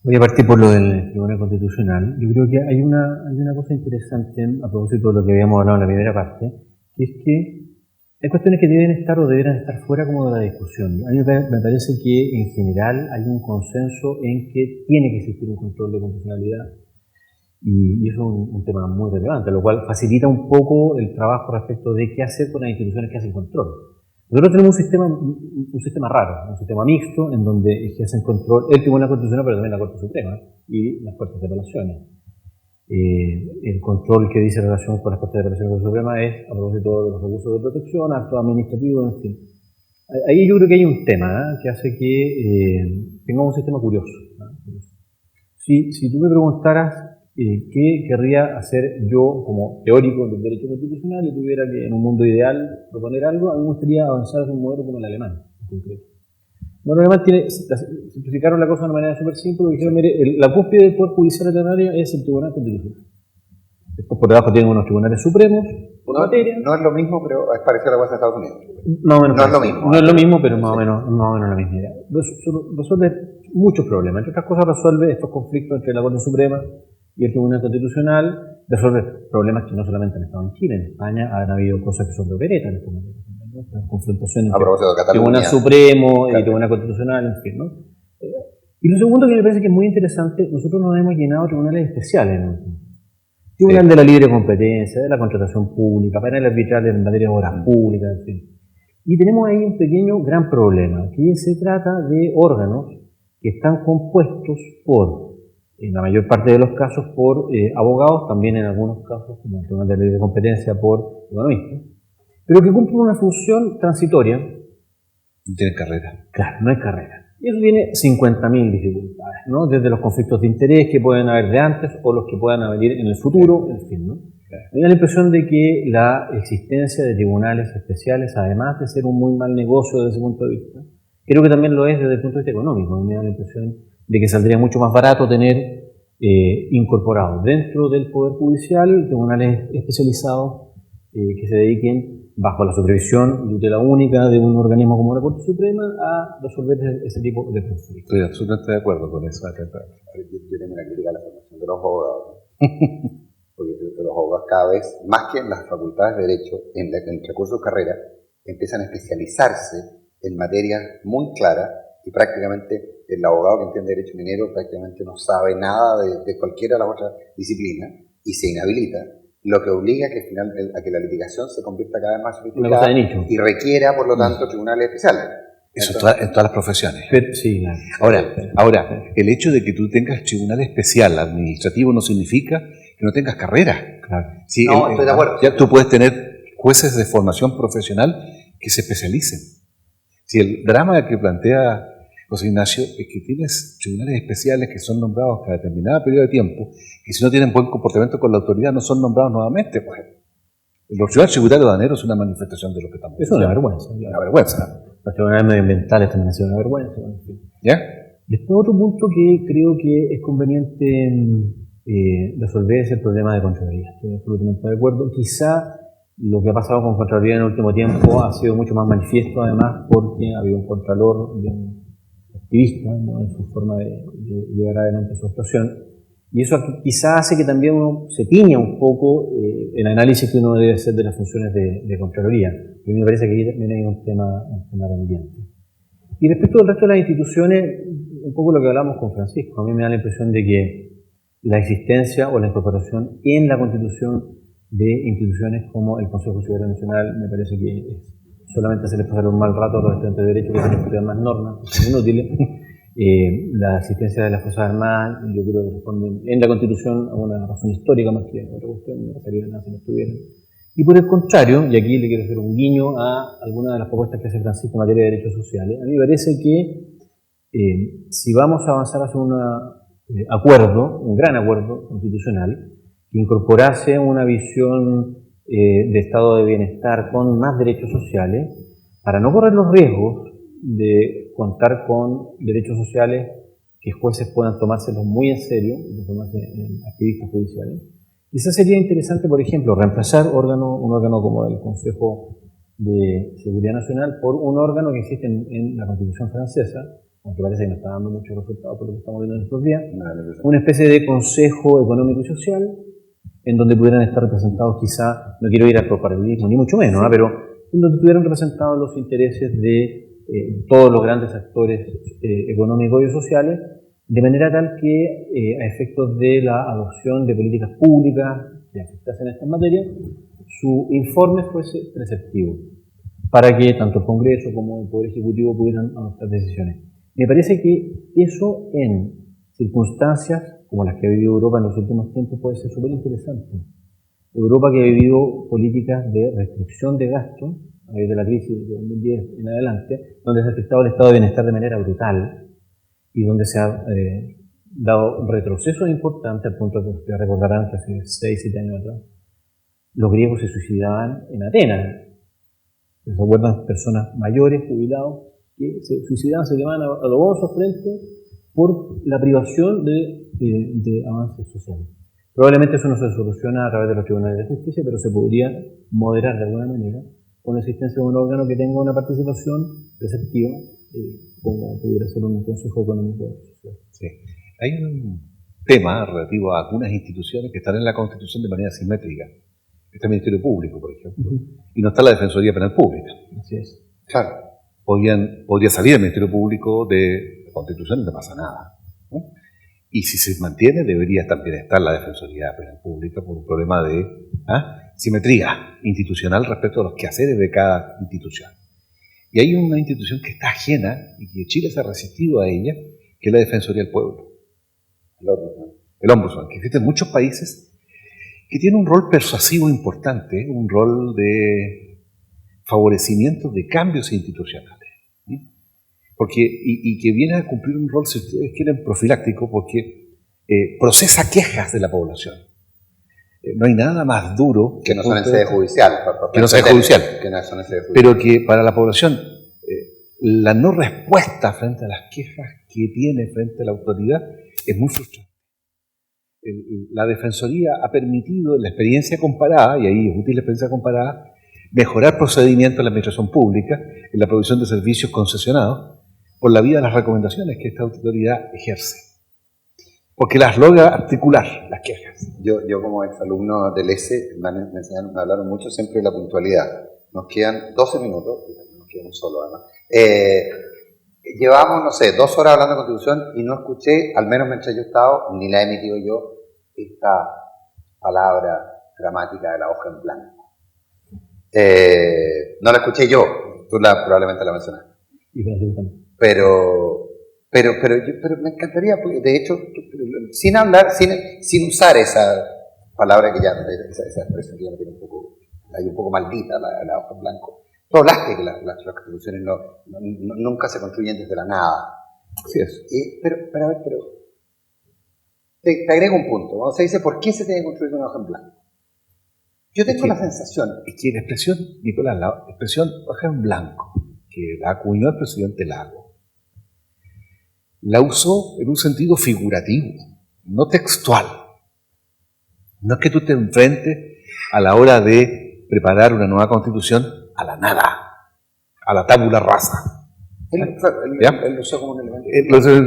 C: Voy a partir por lo del Tribunal Constitucional. Yo creo que hay una cosa interesante a propósito de lo que habíamos hablado en la primera parte, que es que hay cuestiones que deben estar o deberán estar fuera como de la discusión. A mí me parece que en general hay un consenso en que tiene que existir un control de constitucionalidad y eso es un tema muy relevante, lo cual facilita un poco el trabajo respecto de qué hacer con las instituciones que hacen control. Nosotros tenemos un sistema raro, un sistema mixto en donde ejercen control el Tribunal Constitucional pero también la Corte Suprema y las Cortes de Apelaciones. El control que dice relación con las Cortes de Apelaciones de la Suprema es a propósito de los recursos de protección, actos administrativos, en fin. Ahí yo creo que hay un tema que hace que tengamos un sistema curioso. Si tú me preguntaras qué querría hacer yo como teórico del derecho constitucional y tuviera que en un mundo ideal proponer algo, a mí me gustaría avanzar hacia un modelo como el alemán, en concreto. Bueno, además simplificaron la cosa de una manera súper simple, porque dijeron, mire, la cúspide del Poder Judicial Ordinario es el Tribunal Constitucional. Después por debajo tienen unos tribunales supremos, por materia.
E: No es lo mismo, pero es parecido a la cosa de Estados Unidos.
C: Más o menos
E: no es lo mismo.
C: No es lo mismo, pero más o menos la misma idea. Resuelve muchos problemas. Entre otras cosas resuelve estos conflictos entre la Corte Suprema y el Tribunal Constitucional, resuelve problemas que no solamente han estado en Chile, en España han habido cosas que son de opereta en este momento. Confrontación entre Tribunal Supremo y Tribunal Constitucional, en fin, ¿no? Y lo segundo que me parece que es muy interesante, nosotros nos hemos llenado tribunales especiales, ¿no? Tribunal de la libre competencia, de la contratación pública, penales arbitrales en materia de obras públicas, en fin. Y tenemos ahí un pequeño gran problema, que se trata de órganos que están compuestos por, en la mayor parte de los casos, por abogados, también en algunos casos, como el Tribunal de la libre competencia, por economistas, pero que cumplen una función transitoria.
D: No tienen carrera.
C: Claro, no hay carrera. Y eso tiene 50.000 dificultades, ¿no? Desde los conflictos de interés que pueden haber de antes o los que puedan haber en el futuro, en fin, ¿no? Me da la impresión de que la existencia de tribunales especiales, además de ser un muy mal negocio desde ese punto de vista, creo que también lo es desde el punto de vista económico. Me da la impresión de que saldría mucho más barato tener incorporados dentro del Poder Judicial tribunales especializados que se dediquen, bajo la supervisión y tutela única de un organismo como la Corte Suprema, a resolver ese tipo de conflictos.
D: Estoy absolutamente de acuerdo con eso.
E: Yo tengo una crítica a la formación de los abogados, porque los abogados cada vez, más que en las facultades de Derecho, en el recurso de carrera, empiezan a especializarse en materias muy claras y prácticamente el abogado que entiende Derecho minero prácticamente no sabe nada de cualquiera de las otras disciplinas y se inhabilita, lo que obliga a que la litigación se convierta cada vez más sofisticada y requiera, por lo tanto, tribunales especiales.
D: Eso en todas las profesiones.
C: Sí, claro.
D: Ahora, el hecho de que tú tengas tribunal especial administrativo no significa que no tengas carrera.
C: Claro.
D: Sí,
E: no, estoy de acuerdo.
D: Ya tú puedes tener jueces de formación profesional que se especialicen. Si el drama que plantea José Ignacio es que tienes tribunales especiales que son nombrados cada determinado periodo de tiempo, que si no tienen buen comportamiento con la autoridad no son nombrados nuevamente. Pues, los tribunales tributarios aduaneros es una manifestación de lo que estamos
C: Eso es una vergüenza.
D: Una vergüenza.
C: Los tribunales medioambientales también han sido una vergüenza.
D: ¿Ya?
C: Después otro punto que creo que es conveniente resolver es el problema de Contraloría. Estoy absolutamente de acuerdo. Quizá lo que ha pasado con Contraloría en el último tiempo ha sido mucho más manifiesto, además, porque ha habido un Contralor bien activista, ¿no?, en su forma de llevar adelante su actuación. Y eso quizá hace que también uno se tiña un poco el análisis que uno debe hacer de las funciones de Contraloría. A mí me parece que también hay un tema pendiente. Y respecto al resto de las instituciones, un poco lo que hablamos con Francisco, a mí me da la impresión de que la existencia o la incorporación en la Constitución de instituciones como el Consejo Ciudadano Nacional me parece que es solamente hacerles pasar un mal rato a los estudiantes de Derecho que tienen que estudiar más normas, que son inútiles. La existencia de las Fuerzas Armadas, yo creo que responden en la Constitución a una razón histórica más que a otra cuestión, no pasaría nada si no estuvieran. Y por el contrario, y aquí le quiero hacer un guiño a algunas de las propuestas que hace Francisco en materia de derechos sociales, a mí me parece que si vamos a avanzar hacia un gran acuerdo constitucional, que incorporase una visión de estado de bienestar con más derechos sociales, para no correr los riesgos de contar con derechos sociales que jueces puedan tomárselos muy en serio, transformarse en activistas judiciales. Quizás sería interesante, por ejemplo, reemplazar un órgano como el Consejo de Seguridad Nacional por un órgano que existe en la Constitución francesa, aunque parece que no está dando muchos resultados por lo que estamos viendo en estos días, una especie de Consejo Económico y Social, en donde pudieran estar representados quizá, no quiero ir al corporativismo, ni mucho menos, pero en donde estuvieran representados los intereses de todos los grandes actores económicos y sociales, de manera tal que a efectos de la adopción de políticas públicas que afectasen a estas materias, su informe fuese preceptivo, para que tanto el Congreso como el Poder Ejecutivo pudieran adoptar decisiones. Me parece que eso en circunstancias como las que ha vivido Europa en los últimos tiempos puede ser súper interesante. Europa que ha vivido políticas de restricción de gasto a raíz de la crisis de 2010 en adelante, donde se ha afectado el estado de bienestar de manera brutal y donde se ha dado retrocesos importantes al punto que ustedes recordarán que hace 6-7 años atrás los griegos se suicidaban en Atenas. ¿Se acuerdan? Personas mayores, jubilados, que se suicidaban, se quemaban a los bonzos frente por la privación de avances sociales. Probablemente eso no se soluciona a través de los tribunales de justicia, pero se podría moderar de alguna manera con la existencia de un órgano que tenga una participación preceptiva, como pudiera ser un Consejo Económico Social.
D: Sí. Hay un tema relativo a algunas instituciones que están en la Constitución de manera simétrica. Está el Ministerio Público, por ejemplo, y no está la Defensoría Penal Pública.
C: Así es.
D: Claro, podría salir el Ministerio Público de la Constitución y no pasa nada, ¿no? Y si se mantiene, debería también estar la Defensoría Penal Pública por un problema de simetría institucional respecto a los quehaceres de cada institución. Y hay una institución que está ajena y que Chile se ha resistido a ella, que es la Defensoría del Pueblo. El Ombudsman, que existe en muchos países, que tiene un rol persuasivo importante, un rol de favorecimiento de cambios institucionales. porque, y que viene a cumplir un rol, si ustedes quieren, profiláctico, porque procesa quejas de la población. No hay nada más duro
E: que no son en sede judicial.
D: Que no sea judicial.
E: Que no son en sede judicial.
D: Pero que para la población, la no respuesta frente a las quejas que tiene frente a la autoridad es muy frustrante. La Defensoría ha permitido, en la experiencia comparada, y ahí es útil la experiencia comparada, mejorar procedimientos en la administración pública, en la provisión de servicios concesionados, por la vía de las recomendaciones que esta autoridad ejerce. Porque las logra articular, las quejas.
E: Yo como exalumno del ESE, me hablaron mucho siempre de la puntualidad. Nos quedan 12 minutos, nos queda un solo además. Llevamos, no sé, 2 horas hablando de Constitución y no escuché, al menos mientras yo estaba, ni la he emitido yo, esta palabra gramática de la hoja en blanco. No la escuché yo, tú probablemente la mencionaste. Pero me encantaría, de hecho, sin hablar, sin usar esa palabra que ya, esa expresión que ya me tiene un poco maldita, la hoja en blanco. Tú hablaste que las constituciones nunca se construyen desde la nada.
D: Así es.
E: Pero te agrego un punto. Cuando se dice, ¿por qué se tiene que construir una hoja en blanco? Yo tengo la sensación...
D: Es que la expresión, Nicolás, la expresión hoja en blanco, que la acuñó el presidente Lago, la usó en un sentido figurativo, no textual. No es que tú te enfrentes a la hora de preparar una nueva constitución a la nada, a la tabula rasa.
E: Él lo usó como un elemento.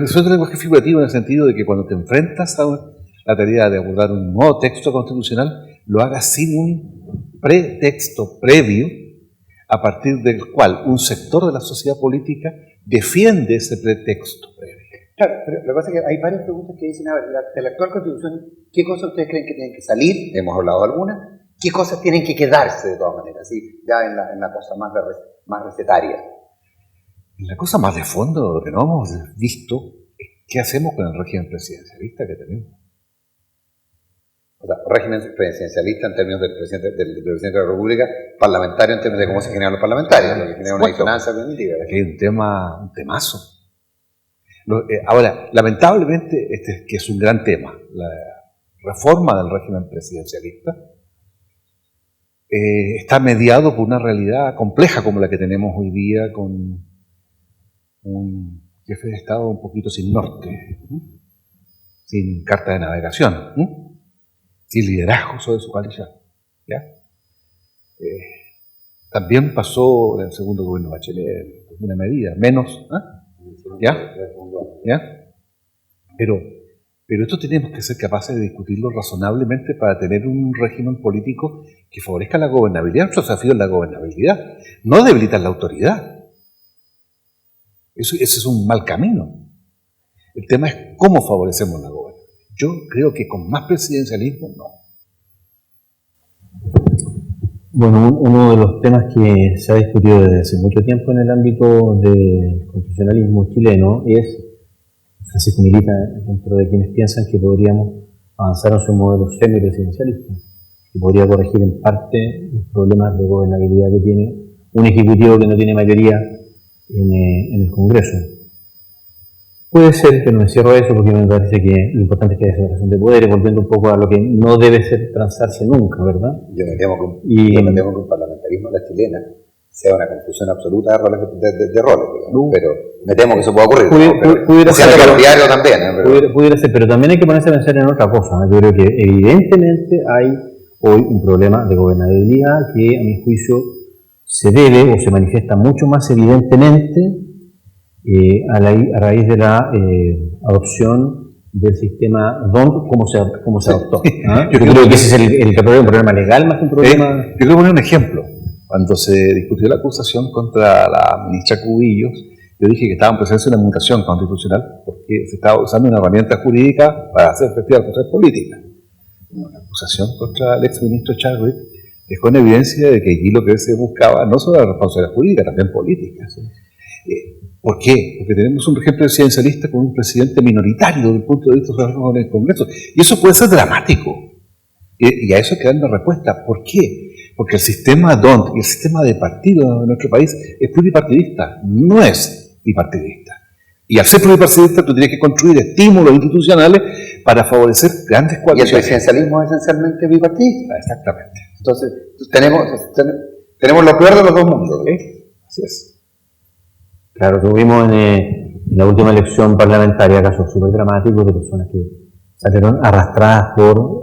D: Es un lenguaje figurativo en el sentido de que cuando te enfrentas a la tarea de abordar un nuevo texto constitucional, lo hagas sin un pretexto previo, a partir del cual un sector de la sociedad política defiende ese pretexto previo.
E: Claro, pero lo que pasa es que hay varias preguntas que dicen, a ver, de la actual Constitución, ¿qué cosas ustedes creen que tienen que salir? Hemos hablado de algunas. ¿Qué cosas tienen que quedarse de todas maneras? ¿Sí? Ya en la cosa más recetaria.
D: La cosa más de fondo, lo que no hemos visto, es qué hacemos con el régimen presidencialista que tenemos.
E: O sea, régimen presidencialista en términos del presidente de la República, parlamentario en términos de cómo se generan los parlamentarios, lo que genera una disonancia cognitiva.
D: Aquí hay un temazo. Ahora, lamentablemente, que es un gran tema, la reforma del régimen presidencialista, está mediado por una realidad compleja como la que tenemos hoy día, con un jefe de Estado un poquito sin norte, sin carta de navegación, sin liderazgo sobre su coalición. ¿Ya? También pasó en el segundo gobierno de Bachelet, en una medida, menos, ¿ya? Pero esto tenemos que ser capaces de discutirlo razonablemente para tener un régimen político que favorezca la gobernabilidad. Nuestro desafío es la gobernabilidad, no debilitar la autoridad. Ese es un mal camino. El tema es cómo favorecemos la gobernabilidad. Yo creo que con más presidencialismo, no.
C: Bueno, uno de los temas que se ha discutido desde hace mucho tiempo en el ámbito del constitucionalismo chileno es, Francisco milita dentro de quienes piensan que podríamos avanzar hacia un modelo semipresidencialista, que podría corregir en parte los problemas de gobernabilidad que tiene un ejecutivo que no tiene mayoría en el Congreso. Puede ser, pero me cierro a eso porque me parece que lo importante es que haya separación de poderes, volviendo un poco a lo que no debe ser transarse nunca, ¿verdad?
E: Yo me temo que un parlamentarismo a la chilena sea una confusión absoluta de roles, digamos, pero me temo que eso pueda ocurrir.
C: Pudiera ser,
E: diario también.
C: Pudiera ser, pero también hay que ponerse a pensar en otra cosa. Yo creo que evidentemente hay hoy un problema de gobernabilidad que a mi juicio se debe o se manifiesta mucho más evidentemente a raíz de la adopción del sistema DONT como se adoptó. Yo creo que ese es el problema legal más que un problema...
D: Yo quiero poner un ejemplo. Cuando se discutió la acusación contra la ministra Cubillos, yo dije que estaba en presencia de una mutación constitucional porque se estaba usando una herramienta jurídica para hacer efectiva la cuestión política. Una acusación contra el exministro Chadwick dejó en evidencia de que allí lo que se buscaba no solo la responsabilidad jurídica, también política. ¿Por qué? Porque tenemos un régimen presidencialista con un presidente minoritario desde el punto de vista en el Congreso. Y eso puede ser dramático. Y a eso hay que dar una respuesta. ¿Por qué? Porque el sistema DONT y el sistema de partidos en nuestro país es pluripartidista. No es bipartidista. Y al ser pluripartidista tú tienes que construir estímulos institucionales para favorecer grandes
E: Y el
D: coaliciones.
E: presidencialismo es esencialmente bipartidista.
D: Exactamente.
E: Entonces, tenemos lo peor de los dos mundos.
D: Así es.
C: Claro, tuvimos en la última elección parlamentaria casos súper dramáticos de personas que salieron arrastradas por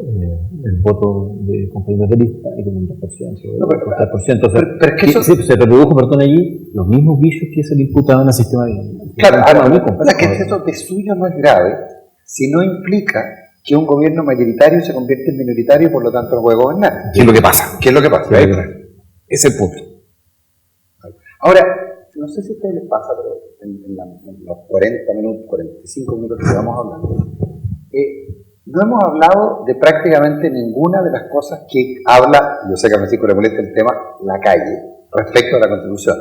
C: el voto de compañeros de lista y con un 2%,
E: No, pero,
C: 3%. O sea,
E: pero es que eso...
C: se reprodujo, perdón, allí los mismos vicios que se le imputaban al sistema de...
E: Claro, ahora, que eso de suyo no es grave si no implica que un gobierno mayoritario se convierte en minoritario y por lo tanto no puede gobernar.
D: ¿Qué es lo que pasa?
E: ¿Qué es lo que pasa?
D: Es el punto.
E: Ahora, no sé si a ustedes les pasa, pero en los 40 minutos, 45 minutos que llevamos hablando, no hemos hablado de prácticamente ninguna de las cosas que habla, yo sé que a Francisco le molesta el tema, la calle, respecto a la Constitución.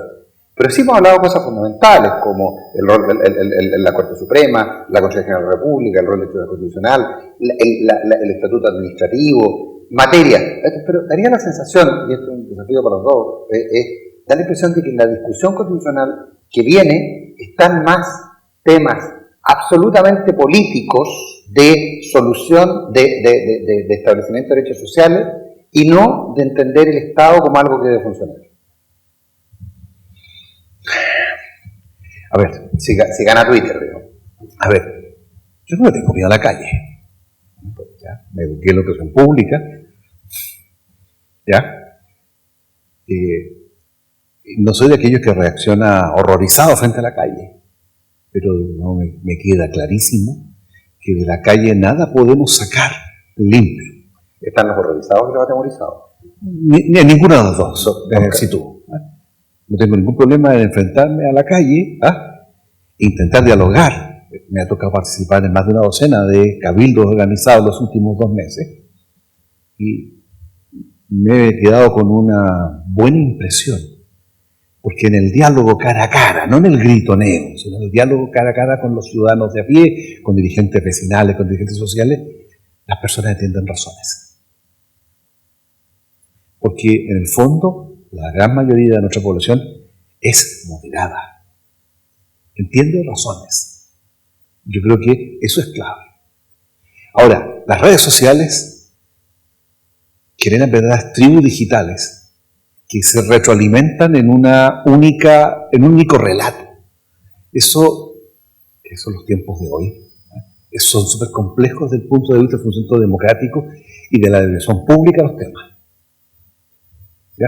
E: Pero sí hemos hablado de cosas fundamentales, como el rol de la Corte Suprema, la Consejería General de la República, el rol del Tribunal Constitucional, el Estatuto Administrativo, materias. Pero daría la sensación, y esto es un desafío para los dos, da la impresión de que en la discusión constitucional que viene están más temas absolutamente políticos de solución, de establecimiento de derechos sociales y no de entender el Estado como algo que debe funcionar.
D: A ver,
E: Si gana Twitter, digo.
D: a ver, yo no le tengo miedo a la calle. ¿Ya? Me eduqué en la educación pública. ¿Ya? No soy de aquellos que reacciona horrorizado frente a la calle, pero no me queda clarísimo que de la calle nada podemos sacar limpio.
E: ¿Están los horrorizados y los atemorizados?
D: Ni ninguno de los dos, si tú. No tengo ningún problema en enfrentarme a la calle, intentar dialogar. Me ha tocado participar en más de una docena de cabildos organizados los últimos 2 meses y me he quedado con una buena impresión, porque en el diálogo cara a cara, no en el gritoneo, sino en el diálogo cara a cara con los ciudadanos de a pie, con dirigentes vecinales, con dirigentes sociales, las personas entienden razones. Porque en el fondo, la gran mayoría de nuestra población es moderada. Entiende razones. Yo creo que eso es clave. Ahora, las redes sociales generan verdaderas tribus digitales que se retroalimentan en un único relato. Eso, que son los tiempos de hoy, son súper complejos desde el punto de vista del funcionamiento democrático y de la dirección pública de los temas. ¿Ya?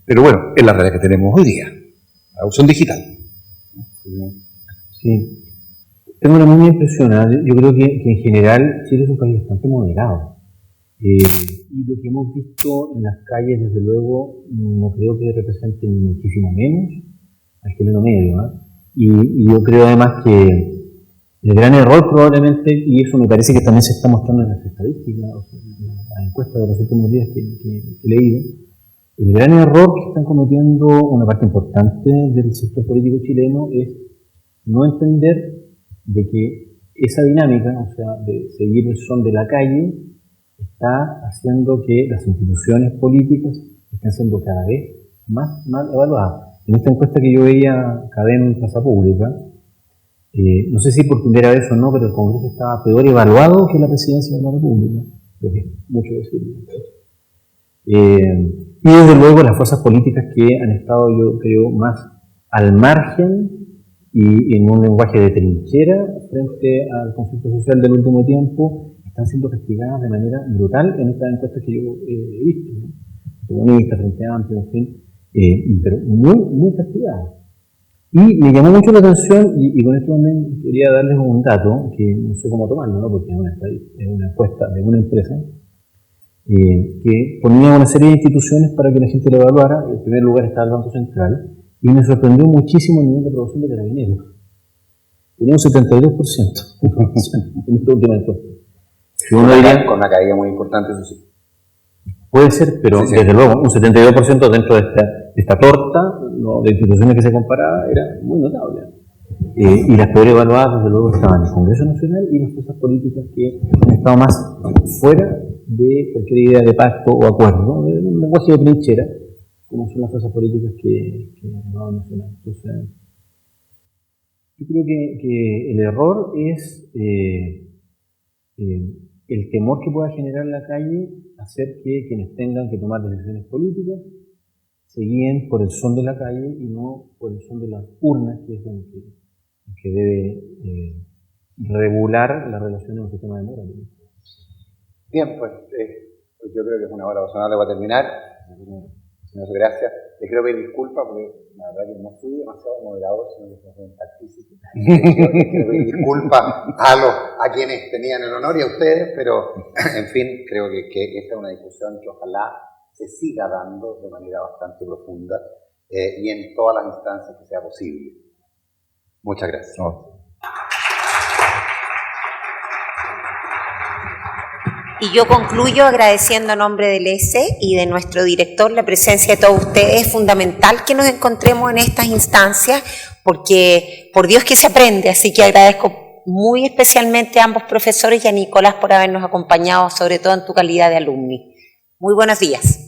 D: Pero bueno, es la realidad que tenemos hoy día, la opción digital.
C: Sí. Tengo una muy impresionante. Yo creo que en general Chile es un país bastante moderado. Y lo que hemos visto en las calles, desde luego, no creo que represente ni muchísimo menos al chileno medio. Y yo creo además que el gran error probablemente, y eso me parece que también se está mostrando en las estadísticas, o sea, en las encuestas de los últimos días que he leído, el gran error que están cometiendo una parte importante del sector político chileno es no entender de que esa dinámica, o sea, de seguir el son de la calle, está haciendo que las instituciones políticas estén siendo cada vez más mal evaluadas. En esta encuesta que yo veía Cadena en Plaza Pública, no sé si por primera vez o no, pero el Congreso estaba peor evaluado que la Presidencia de la República, lo que es mucho decir. Y desde luego las fuerzas políticas que han estado, yo creo, más al margen y en un lenguaje de trinchera frente al conflicto social del último tiempo, están siendo castigadas de manera brutal en estas encuestas que yo he visto, ¿no? Comunistas, Frente Amplio, en fin, pero muy, muy castigadas. Y me llamó mucho la atención, y con esto también quería darles un dato, que no sé cómo tomarlo, ¿no? Porque es una encuesta de una empresa, que ponía una serie de instituciones para que la gente lo evaluara. En primer lugar estaba el Banco Central, y me sorprendió muchísimo el nivel de aprobación de Carabineros. Tenía un 72% en esta última encuesta. Si uno diría,
E: con una caída muy importante, eso sí.
C: Puede ser, pero sí, desde luego un 72% dentro de esta torta, ¿no?, de instituciones que se comparaba era muy notable. Y las peores evaluadas, desde luego, estaban el Congreso Nacional y las fuerzas políticas que han estado más fuera de cualquier idea de pacto o acuerdo, de un lenguaje de trinchera, como son las fuerzas políticas que no han mencionado. Entonces, Yo creo que el error es el temor que pueda generar la calle hacer que quienes tengan que tomar decisiones políticas se guíen por el son de la calle y no por el son de las urnas, que es el que debe regular las relaciones en un sistema democrático.
E: Bien, pues yo creo que es una hora razonable para terminar. Muchas gracias. Le quiero pedir disculpas porque la verdad que no fui demasiado moderador, sino que fue un tactícico. Quiero pedir disculpas a quienes tenían el honor y a ustedes, pero en fin, creo que esta es una discusión que ojalá se siga dando de manera bastante profunda y en todas las instancias que sea posible. Muchas gracias.
A: Y yo concluyo agradeciendo a nombre del ESE y de nuestro director la presencia de todos ustedes. Es fundamental que nos encontremos en estas instancias porque por Dios que se aprende, así que agradezco muy especialmente a ambos profesores y a Nicolás por habernos acompañado, sobre todo en tu calidad de alumni. Muy buenos días.